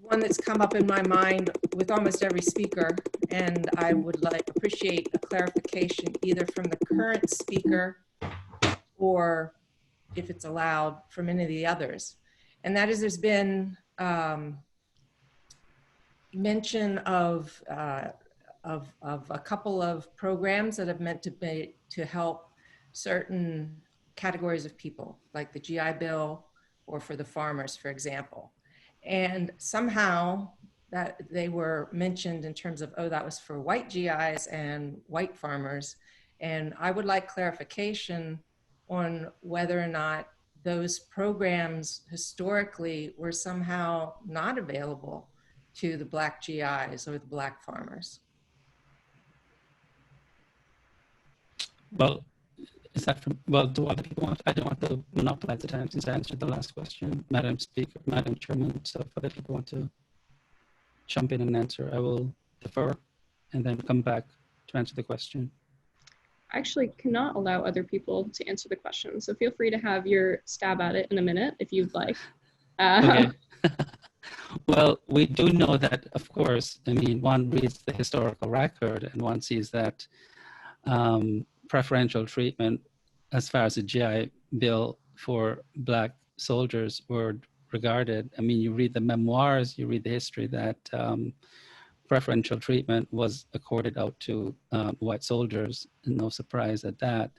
one that's come up in my mind with almost every speaker, and I would appreciate a clarification either from the current speaker or, if it's allowed, from any of the others. And that is, there's been mention of a couple of programs that have meant to help certain categories of people, like the GI Bill or for the farmers, for example. And somehow that they were mentioned in terms of, oh, that was for white GIs and white farmers. And I would like clarification on whether or not those programs historically were somehow not available to the Black GIs or the Black farmers. Well, is that from, well, do other people want, I don't want to monopolize the time since I answered the last question, Madam Speaker, Madam Chairman. So if other people want to jump in and answer, I will defer and then come back to answer the question. I actually cannot allow other people to answer the question. So feel free to have your stab at it in a minute if you'd like. Okay. Well, we do know that, of course, I mean, one reads the historical record and one sees that preferential treatment as far as the GI Bill for Black soldiers were regarded. I mean, you read the memoirs, you read the history that preferential treatment was accorded out to white soldiers, and no surprise at that.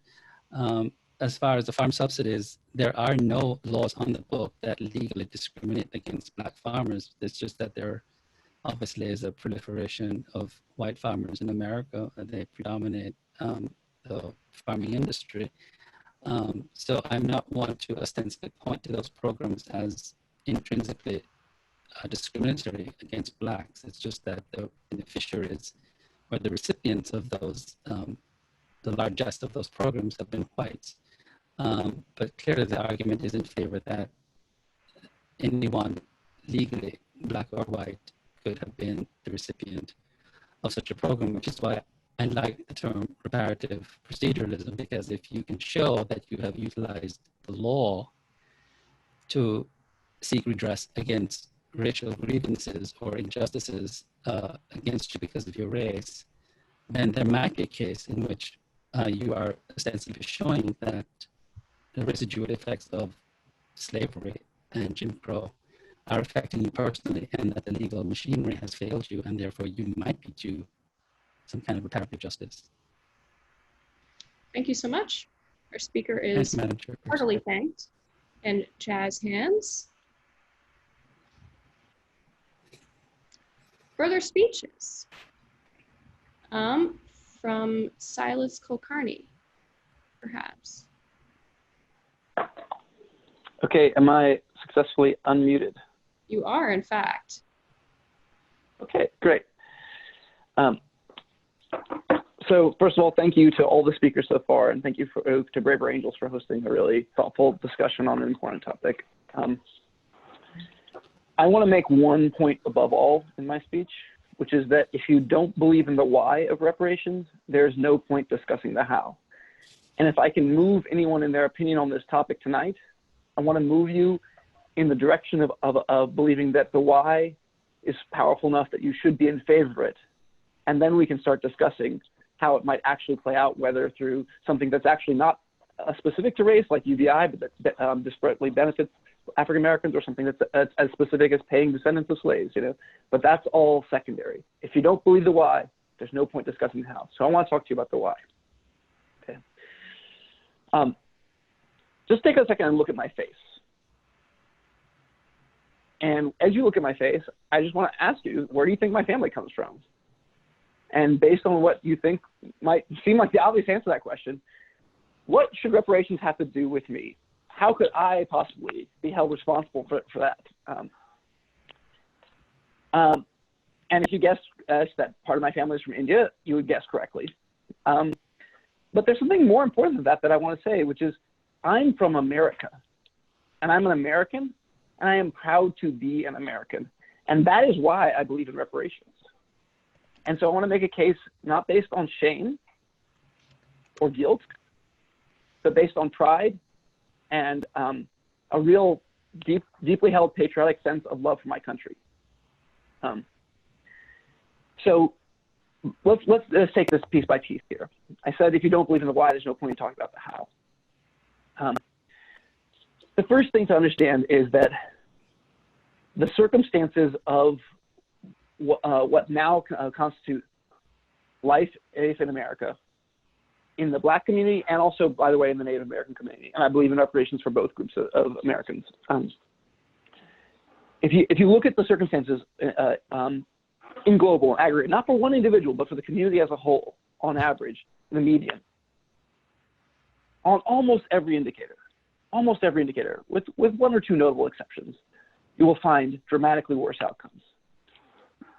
As far as the farm subsidies, there are no laws on the book that legally discriminate against Black farmers. It's just that there obviously is a proliferation of white farmers in America. They predominate the farming industry. So I'm not one to ostensibly point to those programs as intrinsically discriminatory against Blacks. It's just that the beneficiaries or the recipients of those, the largest of those programs have been whites. But clearly the argument is in favor that anyone legally, Black or white, could have been the recipient of such a program, which is why I like the term reparative proceduralism, because if you can show that you have utilized the law to seek redress against racial grievances or injustices against you because of your race, then there might be a case in which you are ostensibly showing that the residual effects of slavery and Jim Crow are affecting you personally, and that the legal machinery has failed you, and therefore you might be due some kind of reparative justice. Thank you so much. Our speaker is heartily thanked. And jazz hands. Further speeches from Silas Kulkarni, perhaps. Okay, am I successfully unmuted? You are, in fact. Okay, great. So first of all, thank you to all the speakers so far, and thank you to Braver Angels for hosting a really thoughtful discussion on an important topic. I want to make one point above all in my speech, which is that if you don't believe in the why of reparations, there's no point discussing the how. And if I can move anyone in their opinion on this topic tonight, I want to move you in the direction of believing that the why is powerful enough that you should be in favor of it. And then we can start discussing how it might actually play out, whether through something that's actually not specific to race, like UBI, but that disparately benefits African Americans, or something that's as specific as paying descendants of slaves, you know. But that's all secondary. If you don't believe the why, there's no point discussing the how. So I want to talk to you about the why. Okay. Just take a second and look at my face. And as you look at my face, I just want to ask you, where do you think my family comes from? And based on what you think might seem like the obvious answer to that question, what should reparations have to do with me? How could I possibly be held responsible for that? And if you guessed that part of my family is from India, you would guess correctly. But there's something more important than that I want to say, which is I'm from America, and I'm an American, and I am proud to be an American. And that is why I believe in reparations. And so I want to make a case not based on shame or guilt, but based on pride and a real deeply held patriotic sense of love for my country. So let's take this piece by piece here. I said if you don't believe in the why, there's no point in talking about the how. The first thing to understand is that the circumstances of what now constitute life in America, in the Black community, and also, by the way, in the Native American community, and I believe in reparations for both groups of Americans. If you look at the circumstances in global aggregate, not for one individual, but for the community as a whole, on average, the median, on almost every indicator, with one or two notable exceptions, you will find dramatically worse outcomes.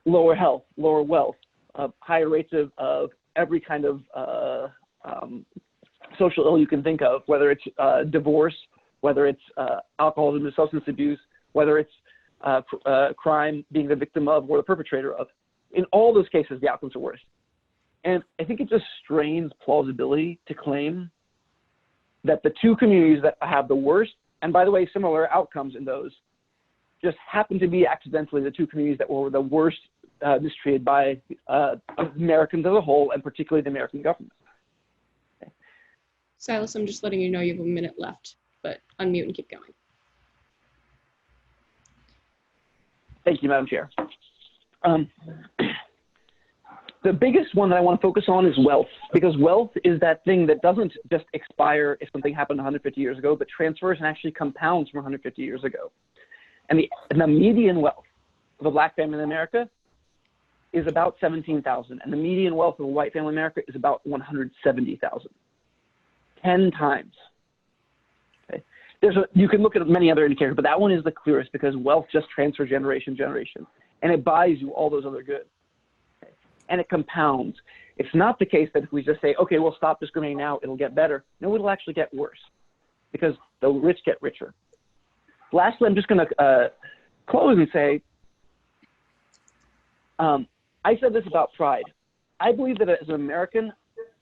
Lower health, lower wealth, higher rates of every kind of social ill you can think of, whether it's divorce, whether it's alcoholism and substance abuse, whether it's crime being the victim of or the perpetrator of. In all those cases, the outcomes are worse. And I think it just strains plausibility to claim that the two communities that have the worst, and by the way, similar outcomes in those, just happen to be accidentally the two communities that were the worst mistreated by Americans as a whole, and particularly the American government. Okay. Silas, I'm just letting you know you have a minute left, but unmute and keep going. Thank you, Madam Chair. The biggest one that I want to focus on is wealth, because wealth is that thing that doesn't just expire if something happened 150 years ago, but transfers and actually compounds from 150 years ago. And the median wealth of a Black family in America is about 17,000, and the median wealth of a white family in America is about 170,000. 10 times. Okay. You can look at many other indicators, but that one is the clearest because wealth just transfers generation to generation, and it buys you all those other goods. Okay. And it compounds. It's not the case that if we just say, okay, we'll stop discriminating now, it'll get better. No, it'll actually get worse because the rich get richer. Lastly, I'm just going to close and say, I said this about pride. I believe that as an American,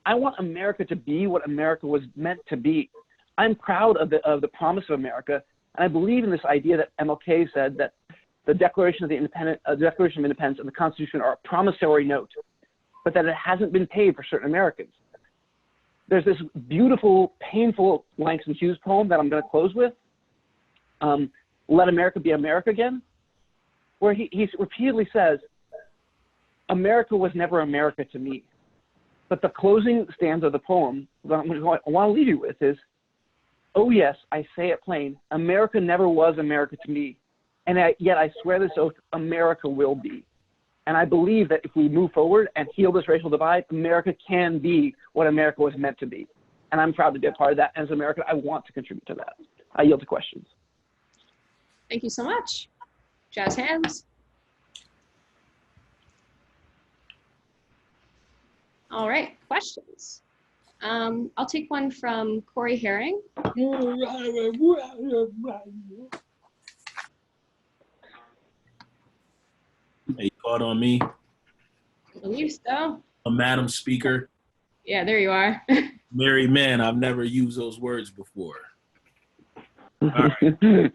I want America to be what America was meant to be. I'm proud of the promise of America, and I believe in this idea that MLK said that the Declaration of Independence and the Constitution are a promissory note, but that it hasn't been paid for certain Americans. There's this beautiful, painful Langston Hughes poem that I'm going to close with, Let America Be America Again, where he repeatedly says, America was never America to me. But the closing stanza of the poem that I want to leave you with is, oh yes, I say it plain, America never was America to me, and yet I swear this oath, America will be. And I believe that if we move forward and heal this racial divide, America can be what America was meant to be. And I'm proud to be a part of that. And as an American, I want to contribute to that. I yield to questions. Thank you so much. Jazz hands. All right, questions. I'll take one from Corey Herring. You caught on me? I believe so. Madam Speaker. Yeah, there you are. Married man, I've never used those words before. All right.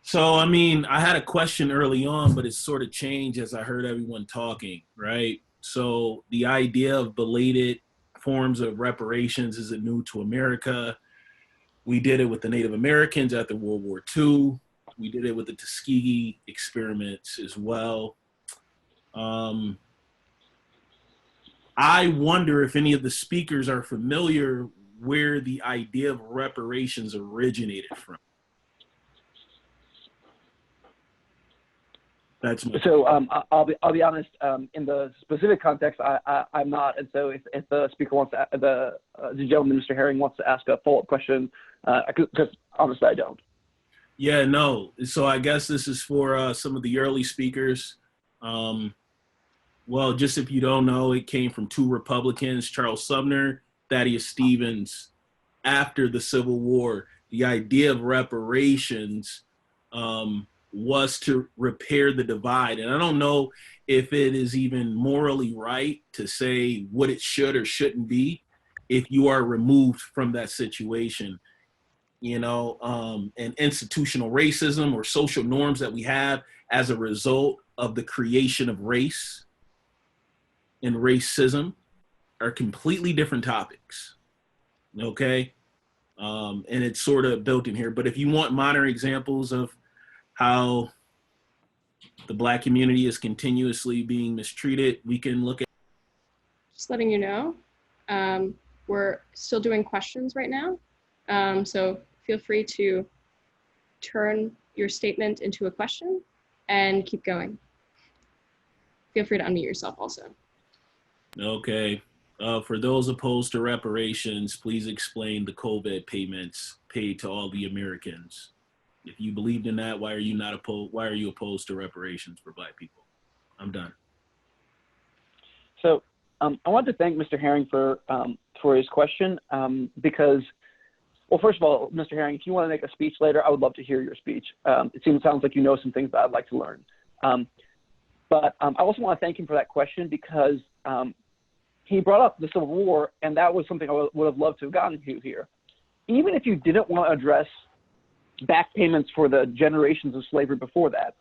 So, I mean, I had a question early on, but it sort of changed as I heard everyone talking, right? So the idea of belated forms of reparations isn't new to America. We did it with the Native Americans after World War II. We did it with the Tuskegee experiments as well. I wonder if any of the speakers are familiar where the idea of reparations originated from. That's my so I'll be honest. In the specific context, I'm not, and so if the speaker wants to, the gentleman, Mr. Herring, wants to ask a follow-up question, because honestly, I don't. Yeah, no. So I guess this is for some of the early speakers. Well, just if you don't know, it came from two Republicans, Charles Sumner, Thaddeus Stevens, after the Civil War. The idea of reparations was to repair the divide. And I don't know if it is even morally right to say what it should or shouldn't be if you are removed from that situation. And institutional racism or social norms that we have as a result of the creation of race and racism are completely different topics. Okay. And it's sort of built in here. But if you want modern examples of how the Black community is continuously being mistreated, we can look at. Just letting you know, we're still doing questions right now. So feel free to turn your statement into a question and keep going. Feel free to unmute yourself also. Okay. For those opposed to reparations, please explain the COVID payments paid to all the Americans. If you believed in that, why are you not opposed? Why are you opposed to reparations for Black people? I'm done. So I want to thank Mr. Herring for his question because, well, first of all, Mr. Herring, if you want to make a speech later, I would love to hear your speech. It sounds like you know some things that I'd like to learn. But I also want to thank him for that question because he brought up the Civil War, and that was something I would have loved to have gotten to here. Even if you didn't want to address back payments for the generations of slavery before that,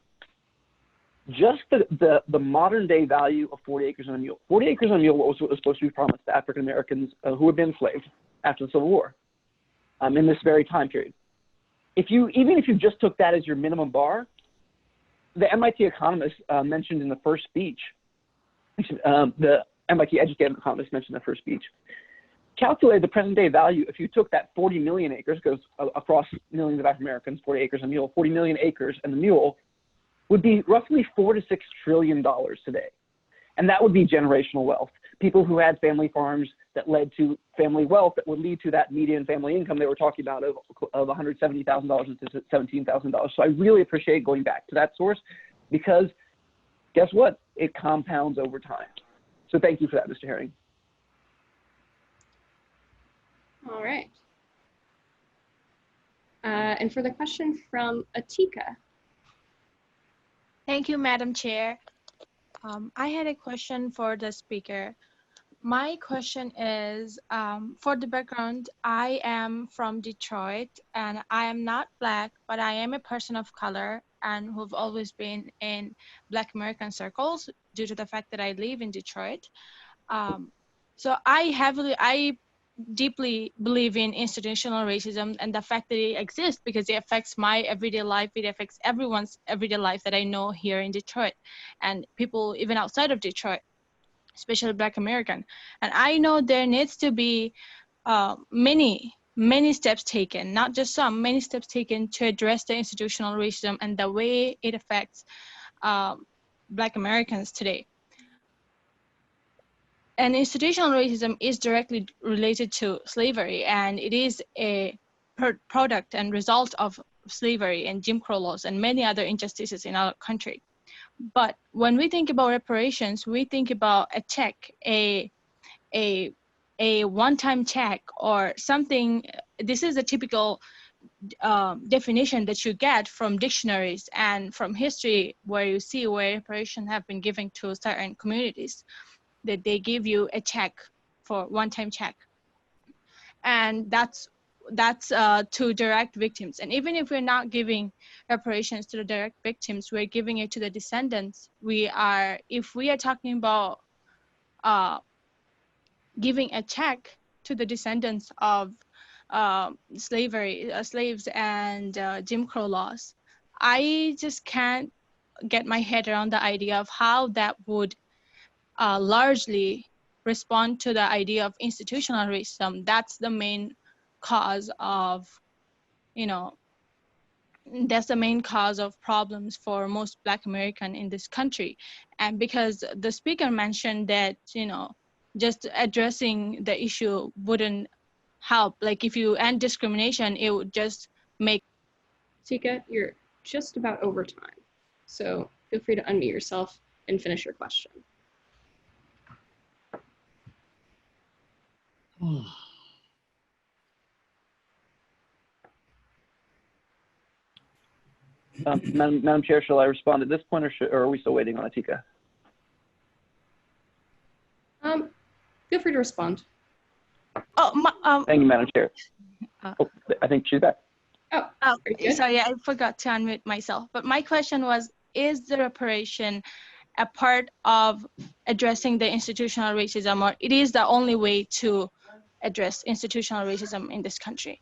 just the modern day value of 40 acres and a mule. 40 acres and a mule was supposed to be promised to African Americans who had been enslaved after the Civil War in this very time period. Even if you just took that as your minimum bar, the MIT economist mentioned in the first speech, the MIT educated economist mentioned in the first speech, calculated the present day value if you took that 40 million acres, goes across millions of African Americans, 40 acres and a mule, 40 million acres and the mule would be roughly $4 to $6 trillion today. And that would be generational wealth. People who had family farms that led to family wealth that would lead to that median family income they were talking about of $170,000 to $17,000. So I really appreciate going back to that source because guess what? It compounds over time. So thank you for that, Mr. Herring. All right. And for the question from Atika. Thank you, Madam Chair. I had a question for the speaker. My question is, for the background, I am from Detroit and I am not Black, but I am a person of color and who've always been in Black American circles due to the fact that I live in Detroit. So I deeply believe in institutional racism and the fact that it exists because it affects my everyday life. It affects everyone's everyday life that I know here in Detroit and people even outside of Detroit, especially Black American. And I know there needs to be many steps taken, not just some, many steps taken to address the institutional racism and the way it affects Black Americans today. And institutional racism is directly related to slavery, and it is a product and result of slavery and Jim Crow laws and many other injustices in our country. But when we think about reparations, we think about a check, a one-time check or something. This is a typical definition that you get from dictionaries and from history, where you see where reparations have been given to certain communities, that they give you a check for one-time check. And that's to direct victims. And even if we're not giving reparations to the direct victims, we're giving it to the descendants. If we are talking about giving a check to the descendants of slaves and Jim Crow laws, I just can't get my head around the idea of how that would largely respond to the idea of institutional racism. That's the main cause of, that's the main cause of problems for most Black American in this country. And because the speaker mentioned that, just addressing the issue wouldn't help. Like if you end discrimination, it would just make. Tika, you're just about over time. So feel free to unmute yourself and finish your question. Madam Chair, shall I respond at this point, or are we still waiting on Atika? Feel free to respond. Oh, Thank you, Madam Chair. Oh, I think she's back. Oh, sorry, I forgot to unmute myself. But my question was, is the reparation a part of addressing the institutional racism, or it is the only way to address institutional racism in this country?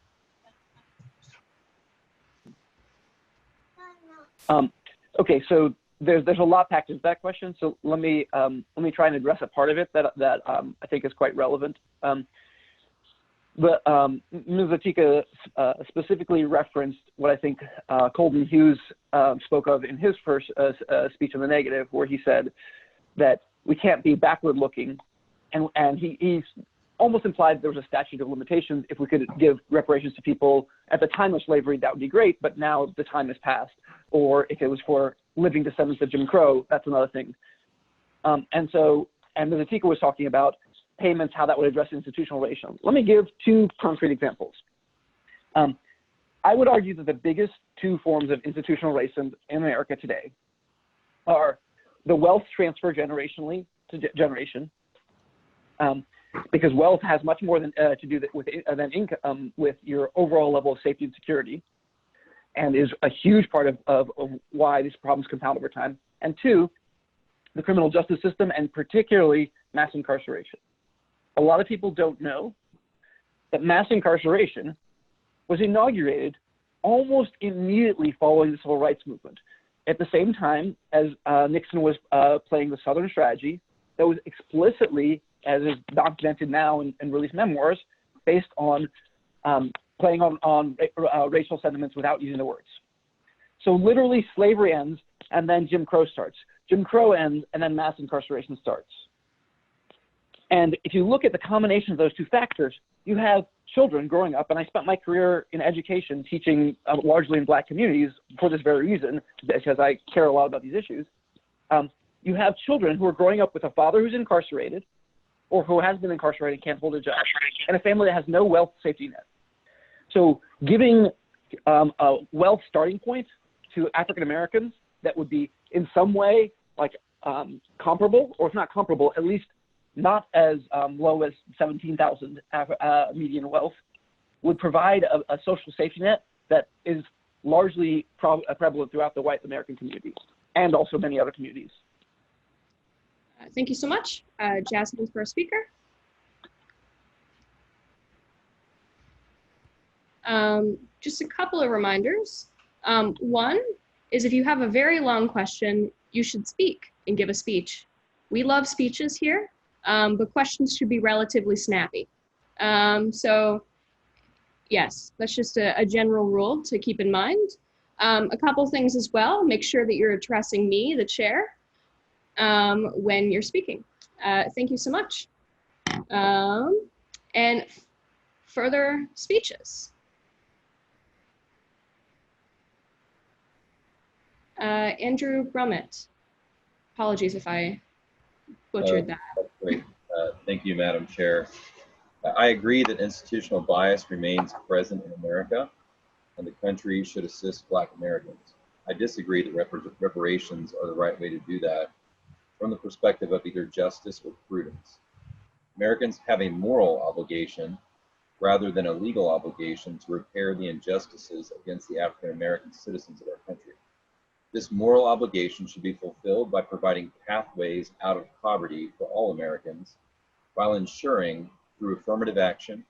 Okay, so there's a lot packed into that question. So let me try and address a part of it that I think is quite relevant. But Ms. Atika specifically referenced what I think Coleman Hughes spoke of in his first speech on the negative, where he said that we can't be backward looking, and he almost implied there was a statute of limitations. If we could give reparations to people at the time of slavery, that would be great, but now the time has passed. Or if it was for living descendants of Jim Crow, that's another thing. And Ms. Atika was talking about payments, how that would address institutional racism. Let me give two concrete examples. I would argue that the biggest two forms of institutional racism in America today are the wealth transfer generationally to generation, because wealth has much more than to do than income with your overall level of safety and security, and is a huge part of why these problems compound over time. And two, the criminal justice system, and particularly mass incarceration. A lot of people don't know that mass incarceration was inaugurated almost immediately following the civil rights movement, at the same time as Nixon was playing the Southern strategy that was explicitly, as is documented now in released memoirs, based on playing on racial sentiments without using the words. So literally slavery ends and then Jim Crow starts. Jim Crow ends and then mass incarceration starts. And if you look at the combination of those two factors, you have children growing up, and I spent my career in education teaching largely in Black communities for this very reason, because I care a lot about these issues. You have children who are growing up with a father who's incarcerated, or who has been incarcerated and can't hold a job, and a family that has no wealth safety net. So giving a wealth starting point to African Americans that would be in some way like comparable, or if not comparable, at least not as low as 17,000 median wealth, would provide a social safety net that is largely prevalent throughout the white American community and also many other communities. Thank you so much. Jasmine, first speaker. Just a couple of reminders. One is, if you have a very long question, you should speak and give a speech. We love speeches here, but questions should be relatively snappy. So yes, that's just a general rule to keep in mind. A couple things as well: make sure that you're addressing me, the chair, when you're speaking. Thank you so much. And further speeches. Andrew Brummett. Apologies if I butchered that. That's great. Thank you, Madam Chair. I agree that institutional bias remains present in America, and the country should assist Black Americans. I disagree that reparations are the right way to do that from the perspective of either justice or prudence. Americans have a moral obligation rather than a legal obligation to repair the injustices against the African American citizens of our country. This moral obligation should be fulfilled by providing pathways out of poverty for all Americans, while ensuring through affirmative action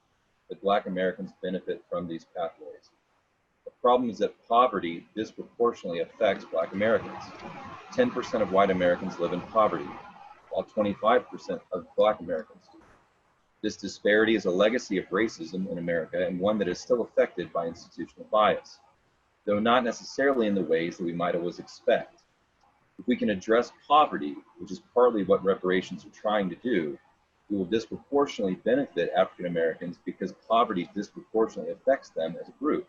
that Black Americans benefit from these pathways. The problem is that poverty disproportionately affects Black Americans. 10% of white Americans live in poverty, while 25% of Black Americans do. This disparity is a legacy of racism in America, and one that is still affected by institutional bias, though not necessarily in the ways that we might always expect. If we can address poverty, which is partly what reparations are trying to do, we will disproportionately benefit African Americans because poverty disproportionately affects them as a group.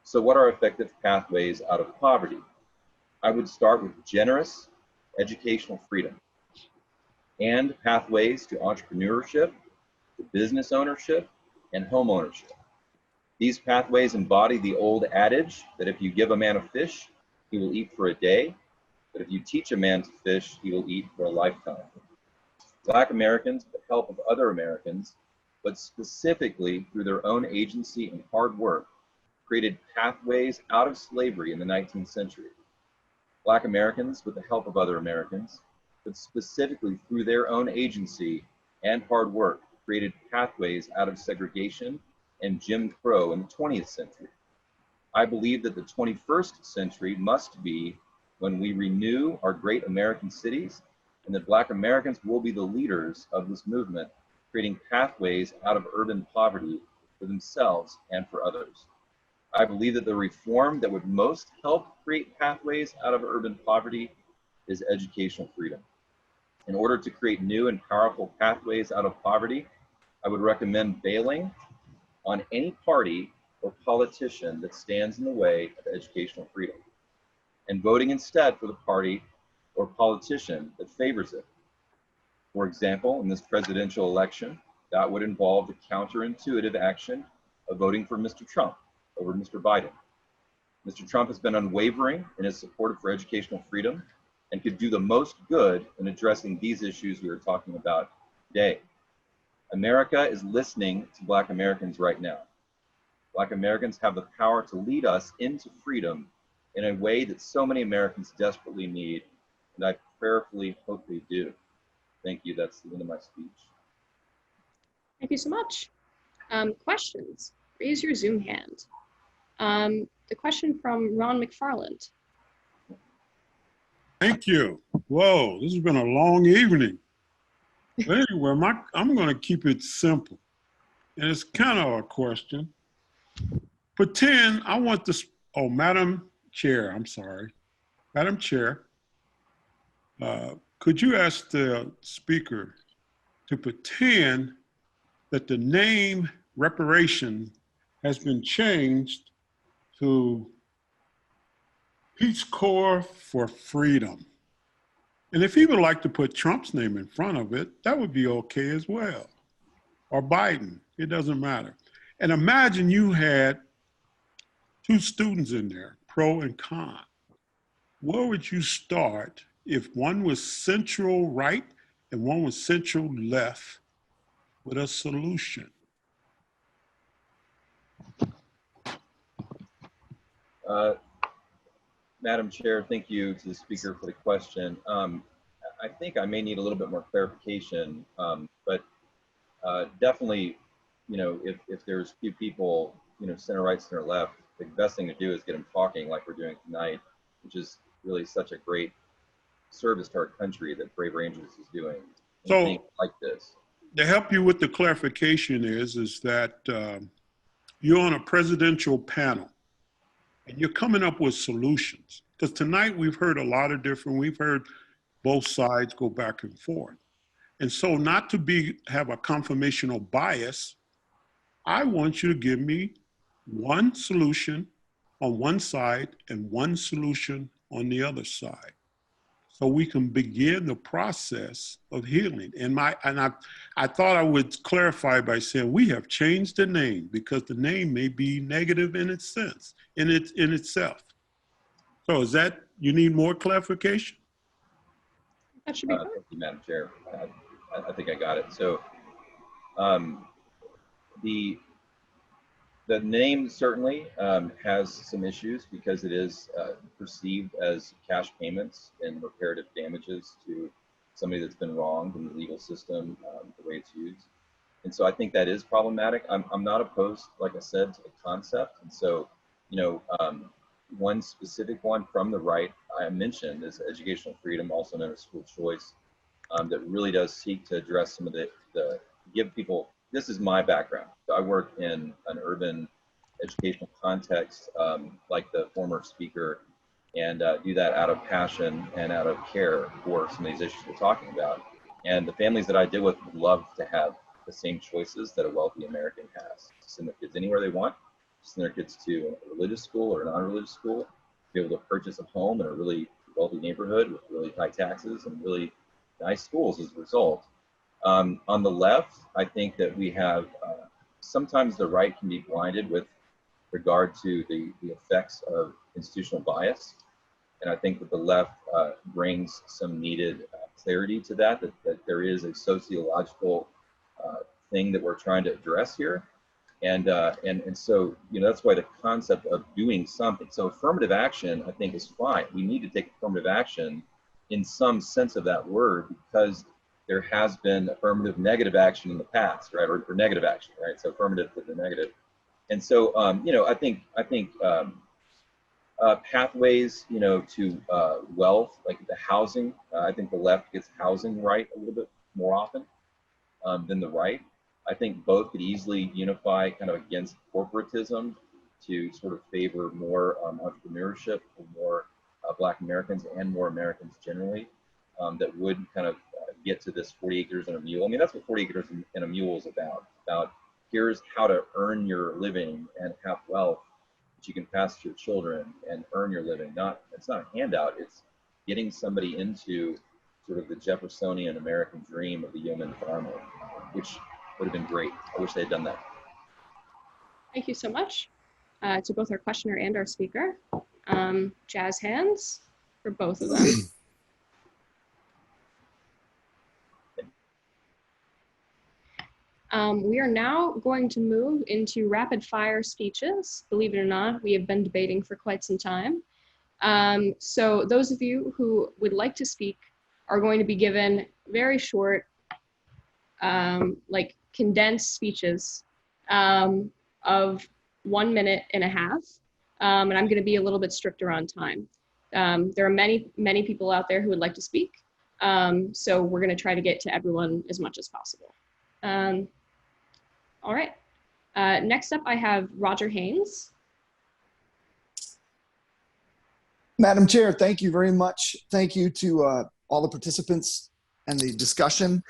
So what are effective pathways out of poverty? I would start with generous educational freedom and pathways to entrepreneurship, to business ownership, and home ownership. These pathways embody the old adage that if you give a man a fish, He will eat for a day, but if you teach a man to fish, he will eat for a lifetime. Black Americans, with the help of other Americans, but specifically through their own agency and hard work, created pathways out of slavery in the 19th century. Black Americans, with the help of other Americans, but specifically through their own agency and hard work, created pathways out of segregation and Jim Crow in the 20th century. I believe that the 21st century must be when we renew our great American cities, and that Black Americans will be the leaders of this movement, creating pathways out of urban poverty for themselves and for others. I believe that the reform that would most help create pathways out of urban poverty is educational freedom. In order to create new and powerful pathways out of poverty, I would recommend bailing on any party or politician that stands in the way of educational freedom, and voting instead for the party or politician that favors it. For example, in this presidential election, that would involve the counterintuitive action of voting for Mr. Trump over Mr. Biden. Mr. Trump has been unwavering in his support for educational freedom and could do the most good in addressing these issues we are talking about today. America is listening to Black Americans right now. Black Americans have the power to lead us into freedom in a way that so many Americans desperately need, and I prayerfully hope they do. Thank you. That's the end of my speech. Thank you so much. Questions? Raise your Zoom hand. The question from Ron McFarland. Thank you. Whoa, this has been a long evening. But anyway, I'm going to keep it simple. And it's kind of a question. Pretend I want this, oh, Madam Chair, I'm sorry. Madam Chair, could you ask the speaker to pretend that the name reparation has been changed to Peace Corps for Freedom? And if he would like to put Trump's name in front of it, that would be okay as well. Or Biden, it doesn't matter. And imagine you had two students in there, pro and con. Where would you start if one was central right and one was central left with a solution? Madam Chair, thank you to the speaker for the question. I think I may need a little bit more clarification, but definitely, if there's few people, center right, center left, the best thing to do is get them talking like we're doing tonight, which is really such a great service to our country that Brave Rangers is doing. So like this. To help you with the clarification is that you're on a presidential panel and you're coming up with solutions. Because tonight we've heard a lot of we've heard both sides go back and forth. And so not to have a confirmational bias, I want you to give me one solution on one side and one solution on the other side, so we can begin the process of healing. And I thought I would clarify by saying we have changed the name because the name may be negative in its sense, in itself. So is that, you need more clarification? That should be Thank you, Madam Chair. I think I got it. So the name certainly has some issues because it is perceived as cash payments and reparative damages to somebody that's been wronged in the legal system, the way it's used. And so I think that is problematic. I'm not opposed, like I said, to the concept. And so, one specific one from the right I mentioned is educational freedom, also known as school choice, that really does seek to address some of the give people. This is my background. So I work in an urban educational context, like the former speaker, and do that out of passion and out of care for some of these issues we're talking about. And the families that I deal with would love to have the same choices that a wealthy American has. To send their kids anywhere they want, to send their kids to a religious school or a non-religious school, to be able to purchase a home in a really wealthy neighborhood with really high taxes and really nice schools as a result. On the left, I think that we have, sometimes the right can be blinded with regard to the effects of institutional bias. And I think that the left brings some needed clarity to that there is a sociological thing that we're trying to address here. And so, that's why the concept of doing something. So affirmative action, I think, is fine. We need to take affirmative action in some sense of that word, because there has been affirmative negative action in the past, right? Or negative action, right? So affirmative to the negative. And so, I think pathways, to wealth, like the housing. I think the left gets housing right a little bit more often than the right. I think both could easily unify kind of against corporatism to sort of favor more entrepreneurship for more Black Americans and more Americans generally, that would kind of get to this 40 acres and a mule. I mean, that's what 40 acres and a mule is about here's how to earn your living and have wealth that you can pass to your children and earn your living. It's not a handout, it's getting somebody into sort of the Jeffersonian American dream of the yeoman farmer, which would have been great. I wish they had done that. Thank you so much to both our questioner and our speaker. Jazz hands for both of them. We are now going to move into rapid fire speeches. Believe it or not, we have been debating for quite some time. So those of you who would like to speak are going to be given very short, like condensed speeches of 1.5 minutes. And I'm going to be a little bit stricter on time. There are many people out there who would like to speak. So we're going to try to get to everyone as much as possible. All right. Next up, I have Roger Haynes. Madam Chair, thank you very much. Thank you to all the participants and the discussion.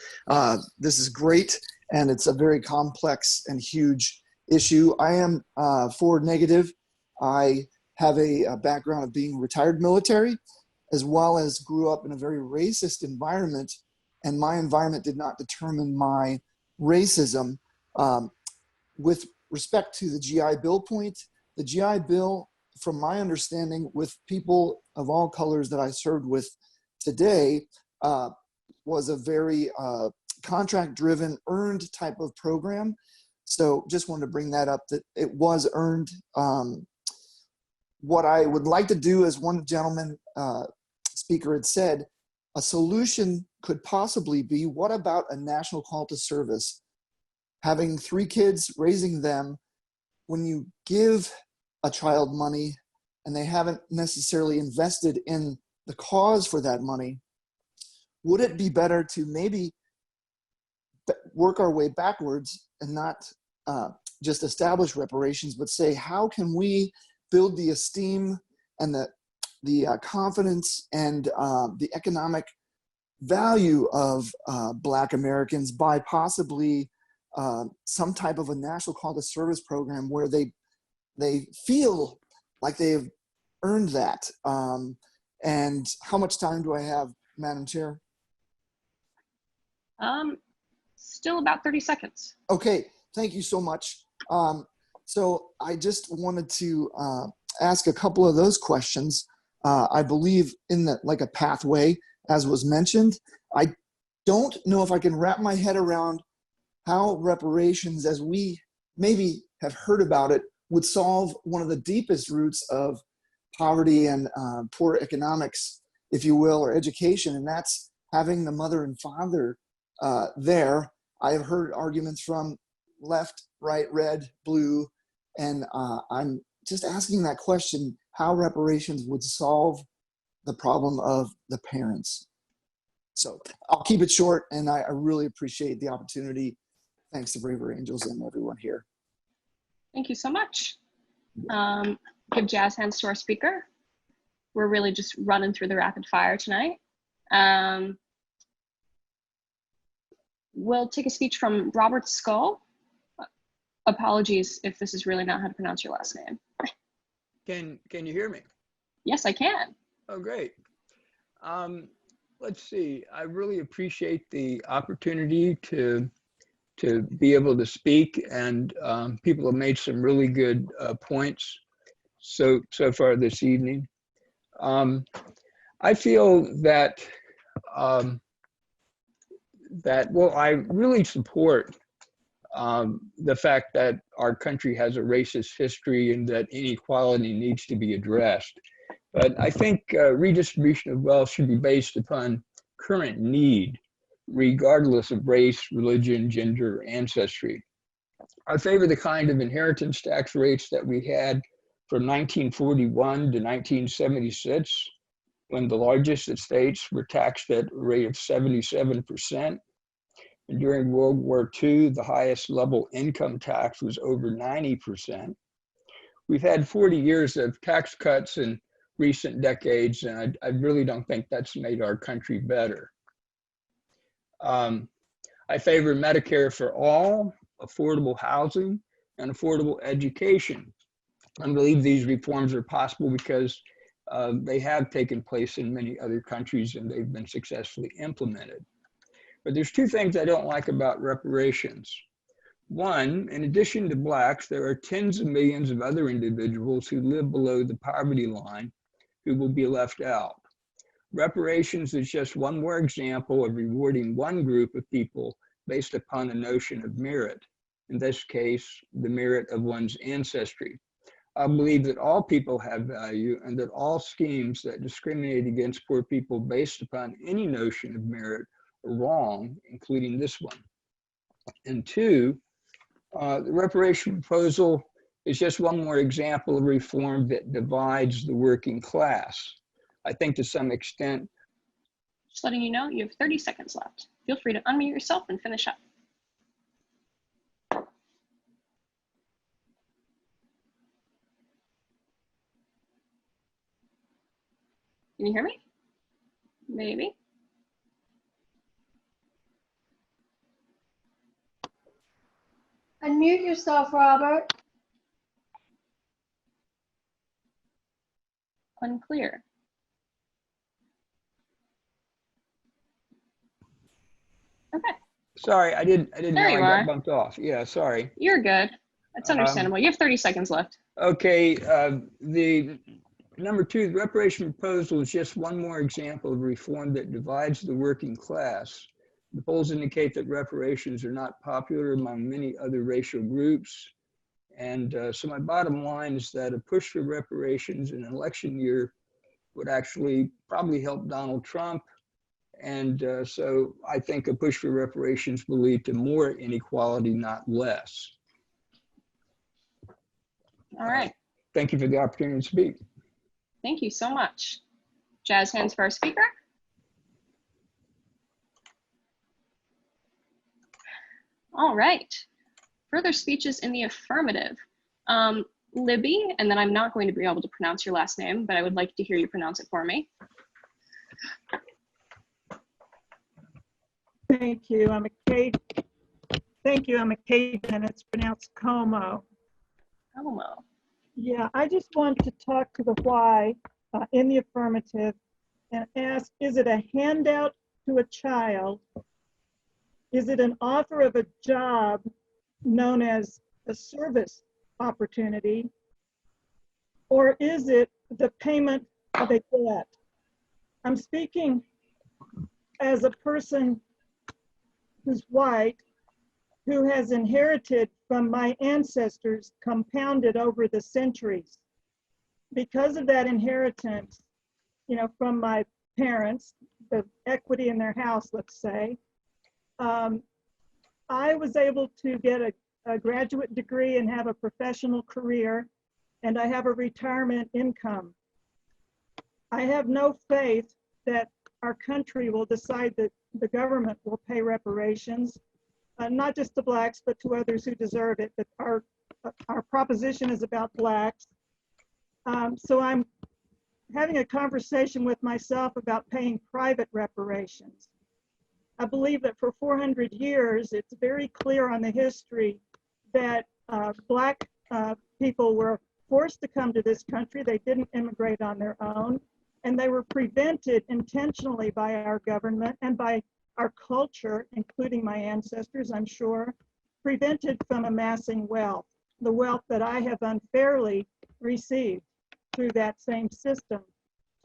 This is great, and it's a very complex and huge issue. I am forward negative. I have a background of being retired military, as well as grew up in a very racist environment, and my environment did not determine my racism. With respect to the GI Bill point, the GI Bill, from my understanding, with people of all colors that I served with today, was a very contract-driven, earned type of program. So just wanted to bring that up, that it was earned. What I would like to do, as one gentleman speaker had said, a solution could possibly be, what about a national call to service? Having 3 kids, raising them, when you give a child money and they haven't necessarily invested in the cause for that money, would it be better to maybe work our way backwards and not just establish reparations, but say, how can we build the esteem and the confidence and the economic value of Black Americans by possibly some type of a national call to service program where they feel like they have earned that. And how much time do I have, Madam Chair? Still about 30 seconds. Okay, thank you so much. So I just wanted to ask a couple of those questions. I believe in that, like a pathway, as was mentioned. I don't know if I can wrap my head around how reparations, as we maybe have heard about it, would solve one of the deepest roots of poverty and poor economics, if you will, or education, and that's having the mother and father there. I have heard arguments from left, right, red, blue, and I'm just asking that question, how reparations would solve the problem of the parents. So I'll keep it short, and I really appreciate the opportunity. Thanks to Braver Angels and everyone here. Thank you so much. Give jazz hands to our speaker. We're really just running through the rapid fire tonight. We'll take a speech from Robert Scull. Apologies if this is really not how to pronounce your last name. Can you hear me? Yes, I can. Oh, great. Let's see. I really appreciate the opportunity to be able to speak, and people have made some really good points so far this evening. I feel that well, I really support the fact that our country has a racist history and that inequality needs to be addressed. But I think redistribution of wealth should be based upon current need, regardless of race, religion, gender, ancestry. I favor the kind of inheritance tax rates that we had from 1941 to 1976, when the largest estates were taxed at a rate of 77%. And during World War II, the highest level income tax was over 90%. We've had 40 years of tax cuts in recent decades, and I really don't think that's made our country better. I favor Medicare for all, affordable housing, and affordable education. I believe these reforms are possible because they have taken place in many other countries and they've been successfully implemented. But there's two things I don't like about reparations. One, in addition to Blacks, there are tens of millions of other individuals who live below the poverty line who will be left out. Reparations is just one more example of rewarding one group of people based upon the notion of merit, in this case, the merit of one's ancestry. I believe that all people have value and that all schemes that discriminate against poor people based upon any notion of merit are wrong, including this one. And two, the reparation proposal is just one more example of reform that divides the working class. I think to some extent. Just letting you know, you have 30 seconds left. Feel free to unmute yourself and finish up. Can you hear me? Maybe. Unmute yourself, Robert. Unclear. Okay. Sorry, I didn't There know you I got are. bumped off. Yeah, sorry. You're good. That's understandable. You have 30 seconds left. Okay, the number two, the reparation proposal is just one more example of reform that divides the working class. The polls indicate that reparations are not popular among many other racial groups. And so my bottom line is that a push for reparations in an election year would actually probably help Donald Trump. And so I think a push for reparations will lead to more inequality, not less. All right. Thank you for the opportunity to speak. Thank you so much. Jazz hands for our speaker. All right. Further speeches in the affirmative. Libby, and then I'm not going to be able to pronounce your last name, but I would like to hear you pronounce it for me. Thank you. I'm a Cajun. Thank you. I'm a Cajun, and it's pronounced Como. Como. Yeah, I just want to talk to the why in the affirmative and ask, is it a handout to a child? Is it an offer of a job known as a service opportunity? Or is it the payment of a debt? I'm speaking as a person who's white, who has inherited from my ancestors compounded over the centuries. Because of that inheritance, you know, from my parents, the equity in their house, let's say, I was able to get a graduate degree and have a professional career, and I have a retirement income. I have no faith that our country will decide that the government will pay reparations, not just to Blacks, but to others who deserve it. But our proposition is about Blacks. So I'm having a conversation with myself about paying private reparations. I believe that for 400 years, it's very clear on the history that Black people were forced to come to this country. They didn't immigrate on their own, and they were prevented intentionally by our government and by our culture, including my ancestors, I'm sure, prevented from amassing wealth, the wealth that I have unfairly received through that same system.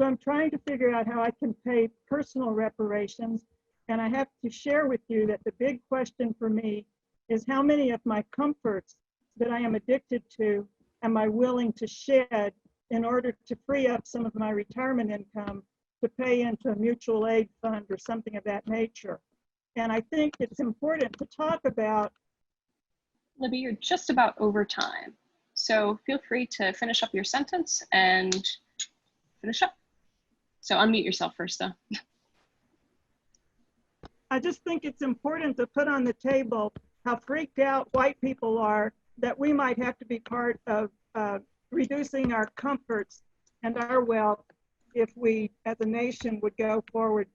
So I'm trying to figure out how I can pay personal reparations. And I have to share with you that the big question for me is how many of my comforts that I am addicted to am I willing to shed in order to free up some of my retirement income to pay into a mutual aid fund or something of that nature. And I think it's important to talk about. Libby, you're just about over time. So feel free to finish up your sentence and finish up. So unmute yourself first though. I just think it's important to put on the table how freaked out white people are that we might have to be part of reducing our comforts and our wealth if we, as a nation, would go forward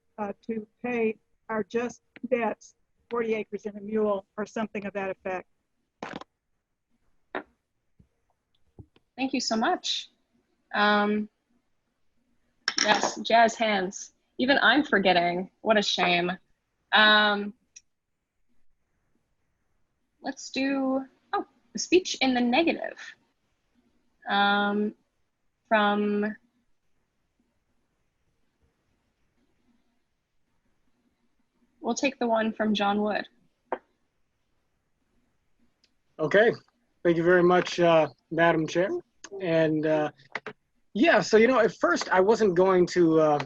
to pay our just debts, 40 acres and a mule, or something of that effect. Thank you so much. Yes, jazz hands. Even I'm forgetting. What a shame. Let's do, oh, a speech in the negative. From we'll take the one from John Wood. Okay, thank you very much, Madam Chair. And yeah, so at first I wasn't going to.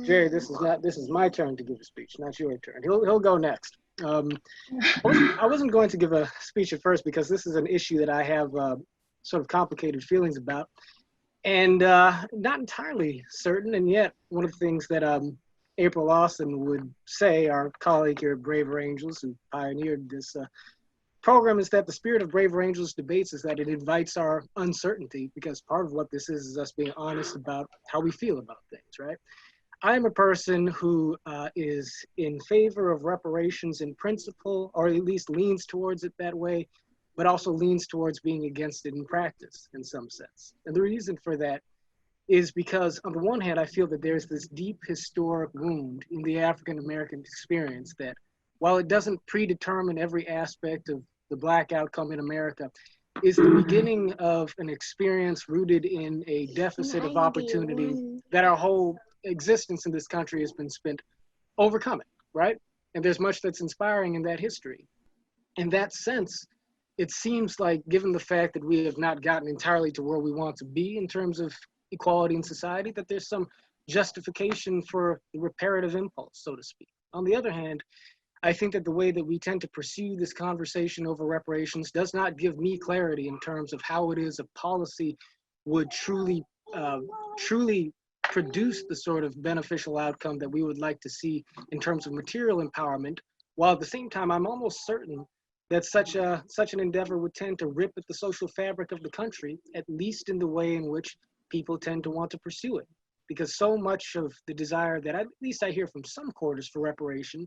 Jerry, this is my turn to give a speech, not your turn. He'll go next. I wasn't going to give a speech at first because this is an issue that I have sort of complicated feelings about, and not entirely certain. And yet, one of the things that April Lawson would say, our colleague here at Braver Angels, who pioneered this program, is that the spirit of Braver Angels debates is that it invites our uncertainty, because part of what this is us being honest about how we feel about things, right? I'm a person who is in favor of reparations in principle, or at least leans towards it that way, but also leans towards being against it in practice in some sense. And the reason for that is because on the one hand, I feel that there's this deep historic wound in the African-American experience that, while it doesn't predetermine every aspect of the Black outcome in America, is the beginning of an experience rooted in a deficit of opportunity that our whole existence in this country has been spent overcoming, right? And there's much that's inspiring in that history. In that sense, it seems like, given the fact that we have not gotten entirely to where we want to be in terms of equality in society, that there's some justification for the reparative impulse, so to speak. On the other hand, I think that the way that we tend to pursue this conversation over reparations does not give me clarity in terms of how it is a policy would truly produce the sort of beneficial outcome that we would like to see in terms of material empowerment, while at the same time, I'm almost certain that such an endeavor would tend to rip at the social fabric of the country, at least in the way in which people tend to want to pursue it. Because so much of the desire that at least I hear from some quarters for reparation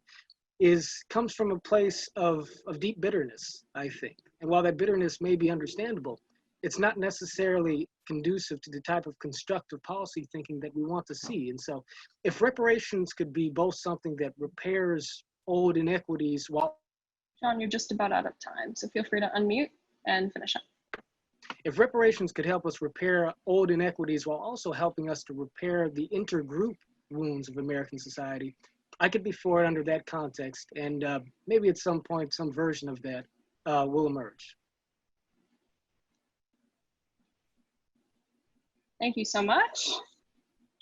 comes from a place of deep bitterness, I think. And while that bitterness may be understandable, it's not necessarily conducive to the type of constructive policy thinking that we want to see. And so if reparations could be both something that repairs old inequities while... John, you're just about out of time, so feel free to unmute and finish up. If reparations could help us repair old inequities while also helping us to repair the intergroup wounds of American society, I could be for it under that context, and maybe at some point, some version of that will emerge. Thank you so much.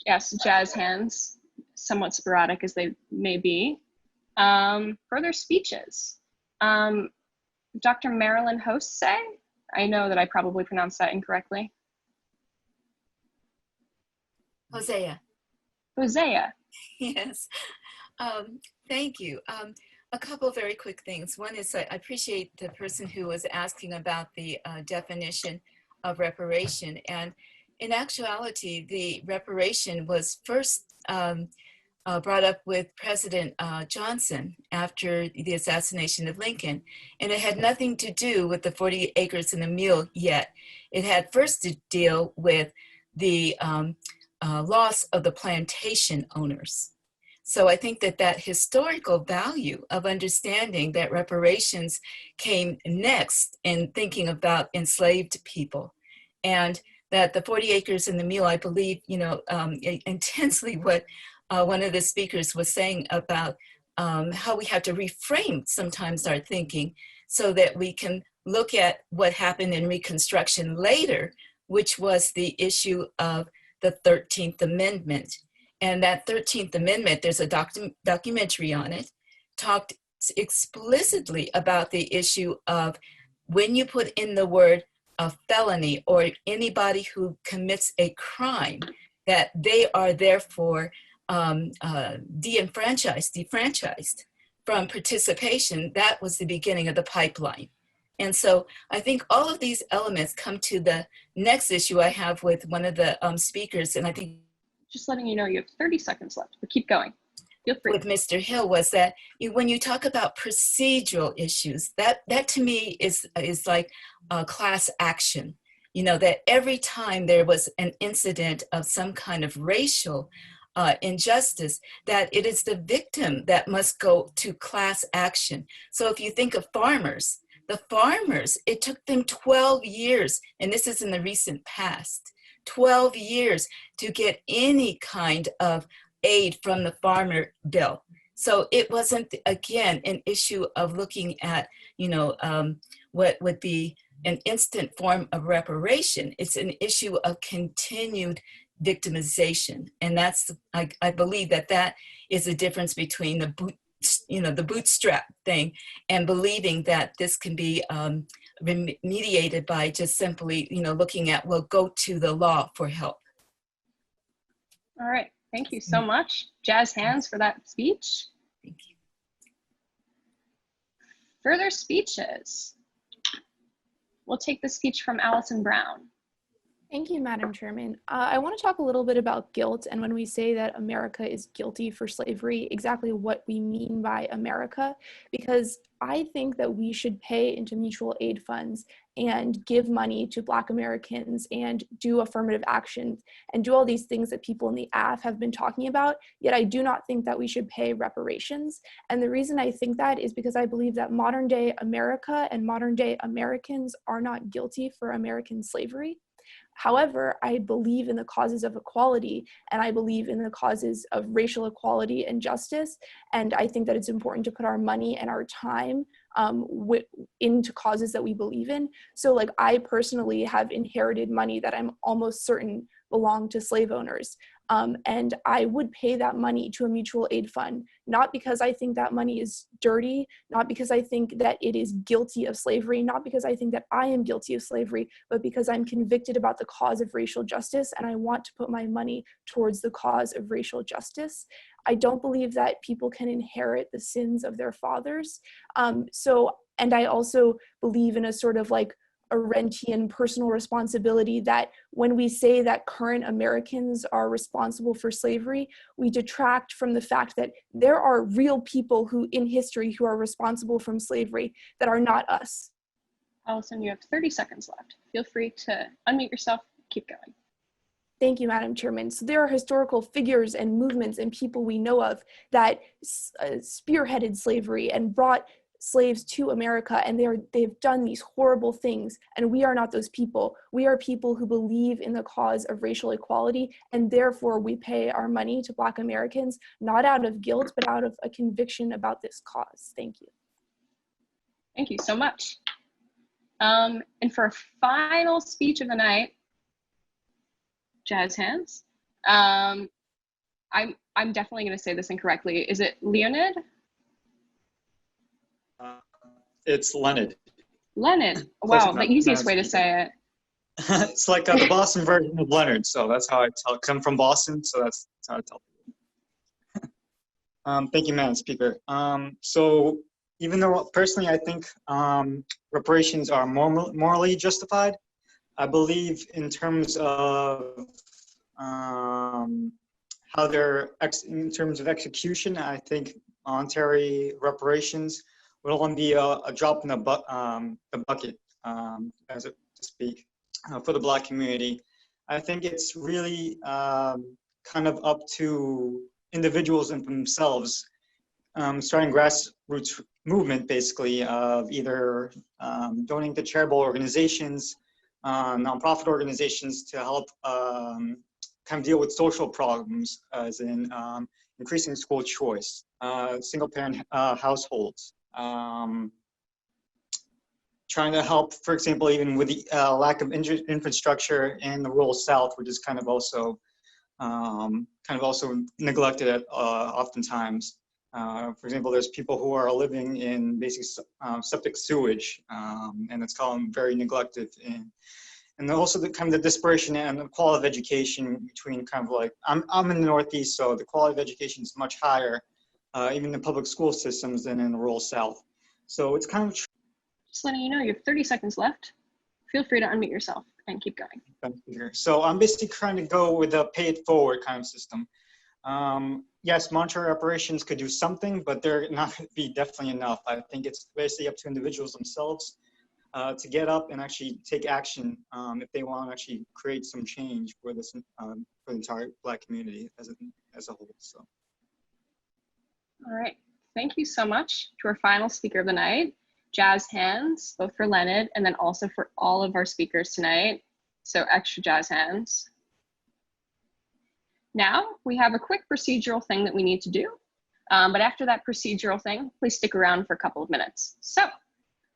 Yes, jazz hands, somewhat sporadic as they may be. Further speeches. Dr. Marilyn Hose, I know that I probably pronounced that incorrectly. Hosea. Hosea. Yes. Thank you. A couple of very quick things. One is I appreciate the person who was asking about the definition of reparation. And in actuality, the reparation was first brought up with President Johnson after the assassination of Lincoln. And it had nothing to do with the 40 acres and a mule yet. It had first to deal with the loss of the plantation owners. So I think that historical value of understanding that reparations came next in thinking about enslaved people. And that the 40 acres and the mule, I believe, intensely what one of the speakers was saying about how we have to reframe sometimes our thinking so that we can look at what happened in Reconstruction later, which was the issue of the 13th Amendment. And that 13th Amendment, there's a documentary on it, talked explicitly about the issue of when you put in the word a felony or anybody who commits a crime, that they are therefore defranchised from participation. That was the beginning of the pipeline. And so I think all of these elements come to the next issue I have with one of the speakers, and I think just letting you know you have 30 seconds left, but keep going. Feel free. With Mr. Hill was that when you talk about procedural issues, that to me is like class action. That every time there was an incident of some kind of racial injustice, that it is the victim that must go to class action. So if you think of farmers, the farmers, it took them 12 years, and this is in the recent past, 12 years to get any kind of aid from the farmer bill. So it wasn't, again, an issue of looking at, what would be an instant form of reparation. It's an issue of continued victimization. And that's, I believe that is the difference between the bootstrap thing and believing that this can be remediated by just simply, looking at, well, go to the law for help. All right. Thank you so much. Jazz hands for that speech. Thank you. Further speeches. We'll take the speech from Allison Brown. Thank you, Madam Chairman. I want to talk a little bit about guilt, and when we say that America is guilty for slavery, exactly what we mean by America, because I think that we should pay into mutual aid funds and give money to Black Americans and do affirmative action and do all these things that people in the AF have been talking about, yet I do not think that we should pay reparations. And the reason I think that is because I believe that modern day America and modern day Americans are not guilty for American slavery. However, I believe in the causes of equality, and I believe in the causes of racial equality and justice, and I think that it's important to put our money and our time into causes that we believe in. So like I personally have inherited money that I'm almost certain belonged to slave owners. And I would pay that money to a mutual aid fund, not because I think that money is dirty, not because I think that it is guilty of slavery, not because I think that I am guilty of slavery, but because I'm convicted about the cause of racial justice and I want to put my money towards the cause of racial justice. I don't believe that people can inherit the sins of their fathers. And I also believe in a sort of like Arendtian personal responsibility that when we say that current Americans are responsible for slavery, we detract from the fact that there are real people who in history who are responsible from slavery that are not us. Allison, you have 30 seconds left. Feel free to unmute yourself, keep going. Thank you, Madam Chairman. So there are historical figures and movements and people we know of that spearheaded slavery and brought slaves to America, and they've done these horrible things, and we are not those people. We are people who believe in the cause of racial equality, and therefore we pay our money to Black Americans, not out of guilt, but out of a conviction about this cause. Thank you. Thank you so much. And for a final speech of the night, jazz hands. I'm definitely going to say this incorrectly. Is it Leonid? It's Leonid. Leonid. Wow, the easiest way to say it. It's like the Boston version of Leonard, so that's how I tell. Come from Boston, so that's how I tell people. Thank you, Madam Speaker. So even though personally I think reparations are morally justified, I believe in terms of how they're in terms of execution, I think voluntary reparations would only be a drop in the bucket, as it to speak, for the Black community. I think it's really kind of up to individuals and themselves, starting grassroots movement, basically, of either donating to charitable organizations, nonprofit organizations to help kind of deal with social problems, as in increasing school choice, single-parent households, trying to help, for example, even with the lack of infrastructure in the rural South, which is kind of also neglected at, oftentimes. For example, there's people who are living in basic septic sewage, and it's called very neglected. And also the kind of the dispersion and the quality of education between kind of like, I'm in the Northeast, so the quality of education is much higher, even in the public school systems, than in the rural South. So it's kind of. Just letting you know, you have 30 seconds left. Feel free to unmute yourself and keep going. So I'm basically trying to go with a pay it forward kind of system. Yes, monetary reparations could do something, but they're not going to be definitely enough. I think it's basically up to individuals themselves to get up and actually take action if they want to actually create some change for this for the entire Black community as a whole. So. All right, thank you so much to our final speaker of the night. Jazz hands, both for Leonard and then also for all of our speakers tonight. So extra jazz hands. Now we have a quick procedural thing that we need to do. But after that procedural thing, please stick around for a couple of minutes. So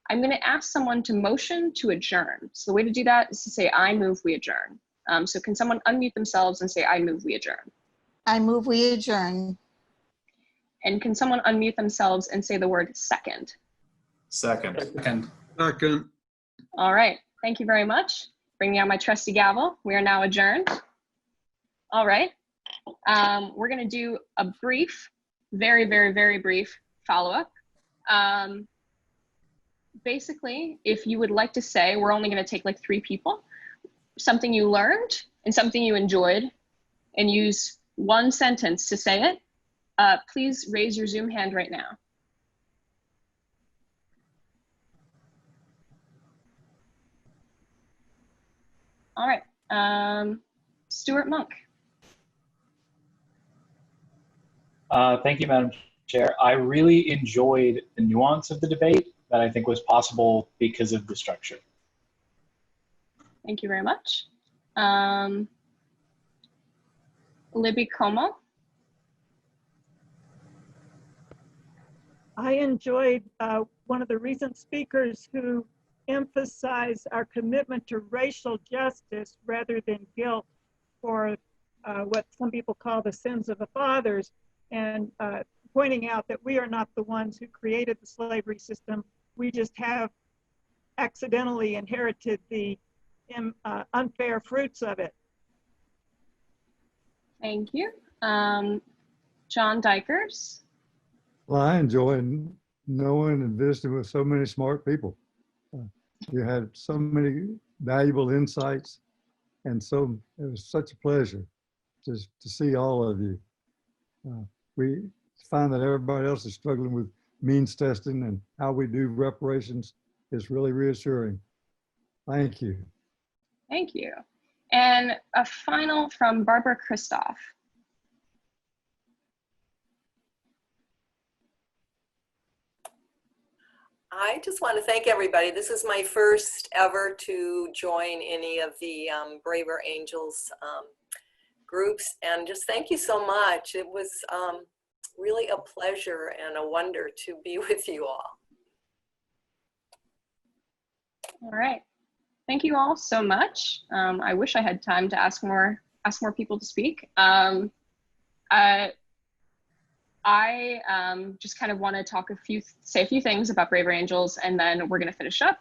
I'm going to ask someone to motion to adjourn. So the way to do that is to say, I move, we adjourn. So can someone unmute themselves and say, I move, we adjourn? I move, we adjourn. And can someone unmute themselves and say the word second? Second. Second. All right, thank you very much. Bringing out my trusty gavel. We are now adjourned. All right, we're gonna do a brief, very, very, very brief follow-up. Basically, if you would like to say, we're only gonna take like 3 people, something you learned and something you enjoyed, and use 1 sentence to say it, please raise your Zoom hand right now. All right, Stuart Monk. Thank you, Madam Chair. I really enjoyed the nuance of the debate that I think was possible because of the structure. Thank you very much. Libby Como. I enjoyed one of the recent speakers who emphasized our commitment to racial justice rather than guilt for what some people call the sins of the fathers, and pointing out that we are not the ones who created the slavery system. We just have accidentally inherited the unfair fruits of it. Thank you. John Dykers. Well, I enjoy knowing and visiting with so many smart people. You had so many valuable insights, and so it was such a pleasure to see all of you. We find that everybody else is struggling with means testing, and how we do reparations is really reassuring. Thank you. Thank you. And a final from Barbara Christoph. I just want to thank everybody. This is my first ever to join any of the Braver Angels groups, and just thank you so much. It was really a pleasure and a wonder to be with you all. All right. Thank you all so much. I wish I had time to ask more people to speak. I just kind of want to say a few things about Braver Angels, and then we're going to finish up.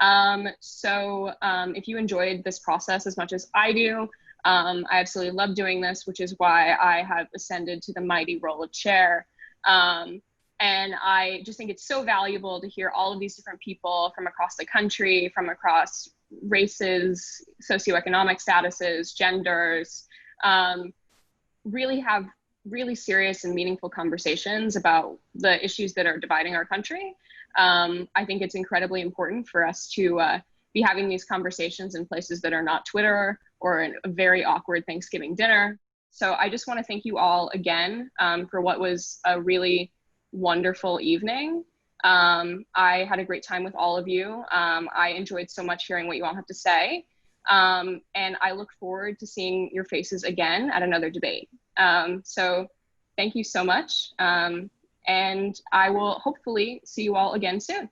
If you enjoyed this process as much as I do, I absolutely love doing this, which is why I have ascended to the mighty role of chair. And I just think it's so valuable to hear all of these different people from across the country, from across races, socioeconomic statuses, genders, really have really serious and meaningful conversations about the issues that are dividing our country. I think it's incredibly important for us to be having these conversations in places that are not Twitter or a very awkward Thanksgiving dinner. So I just want to thank you all again for what was a really wonderful evening. I had a great time with all of you. I enjoyed so much hearing what you all have to say. And I look forward to seeing your faces again at another debate. So thank you so much. And I will hopefully see you all again soon.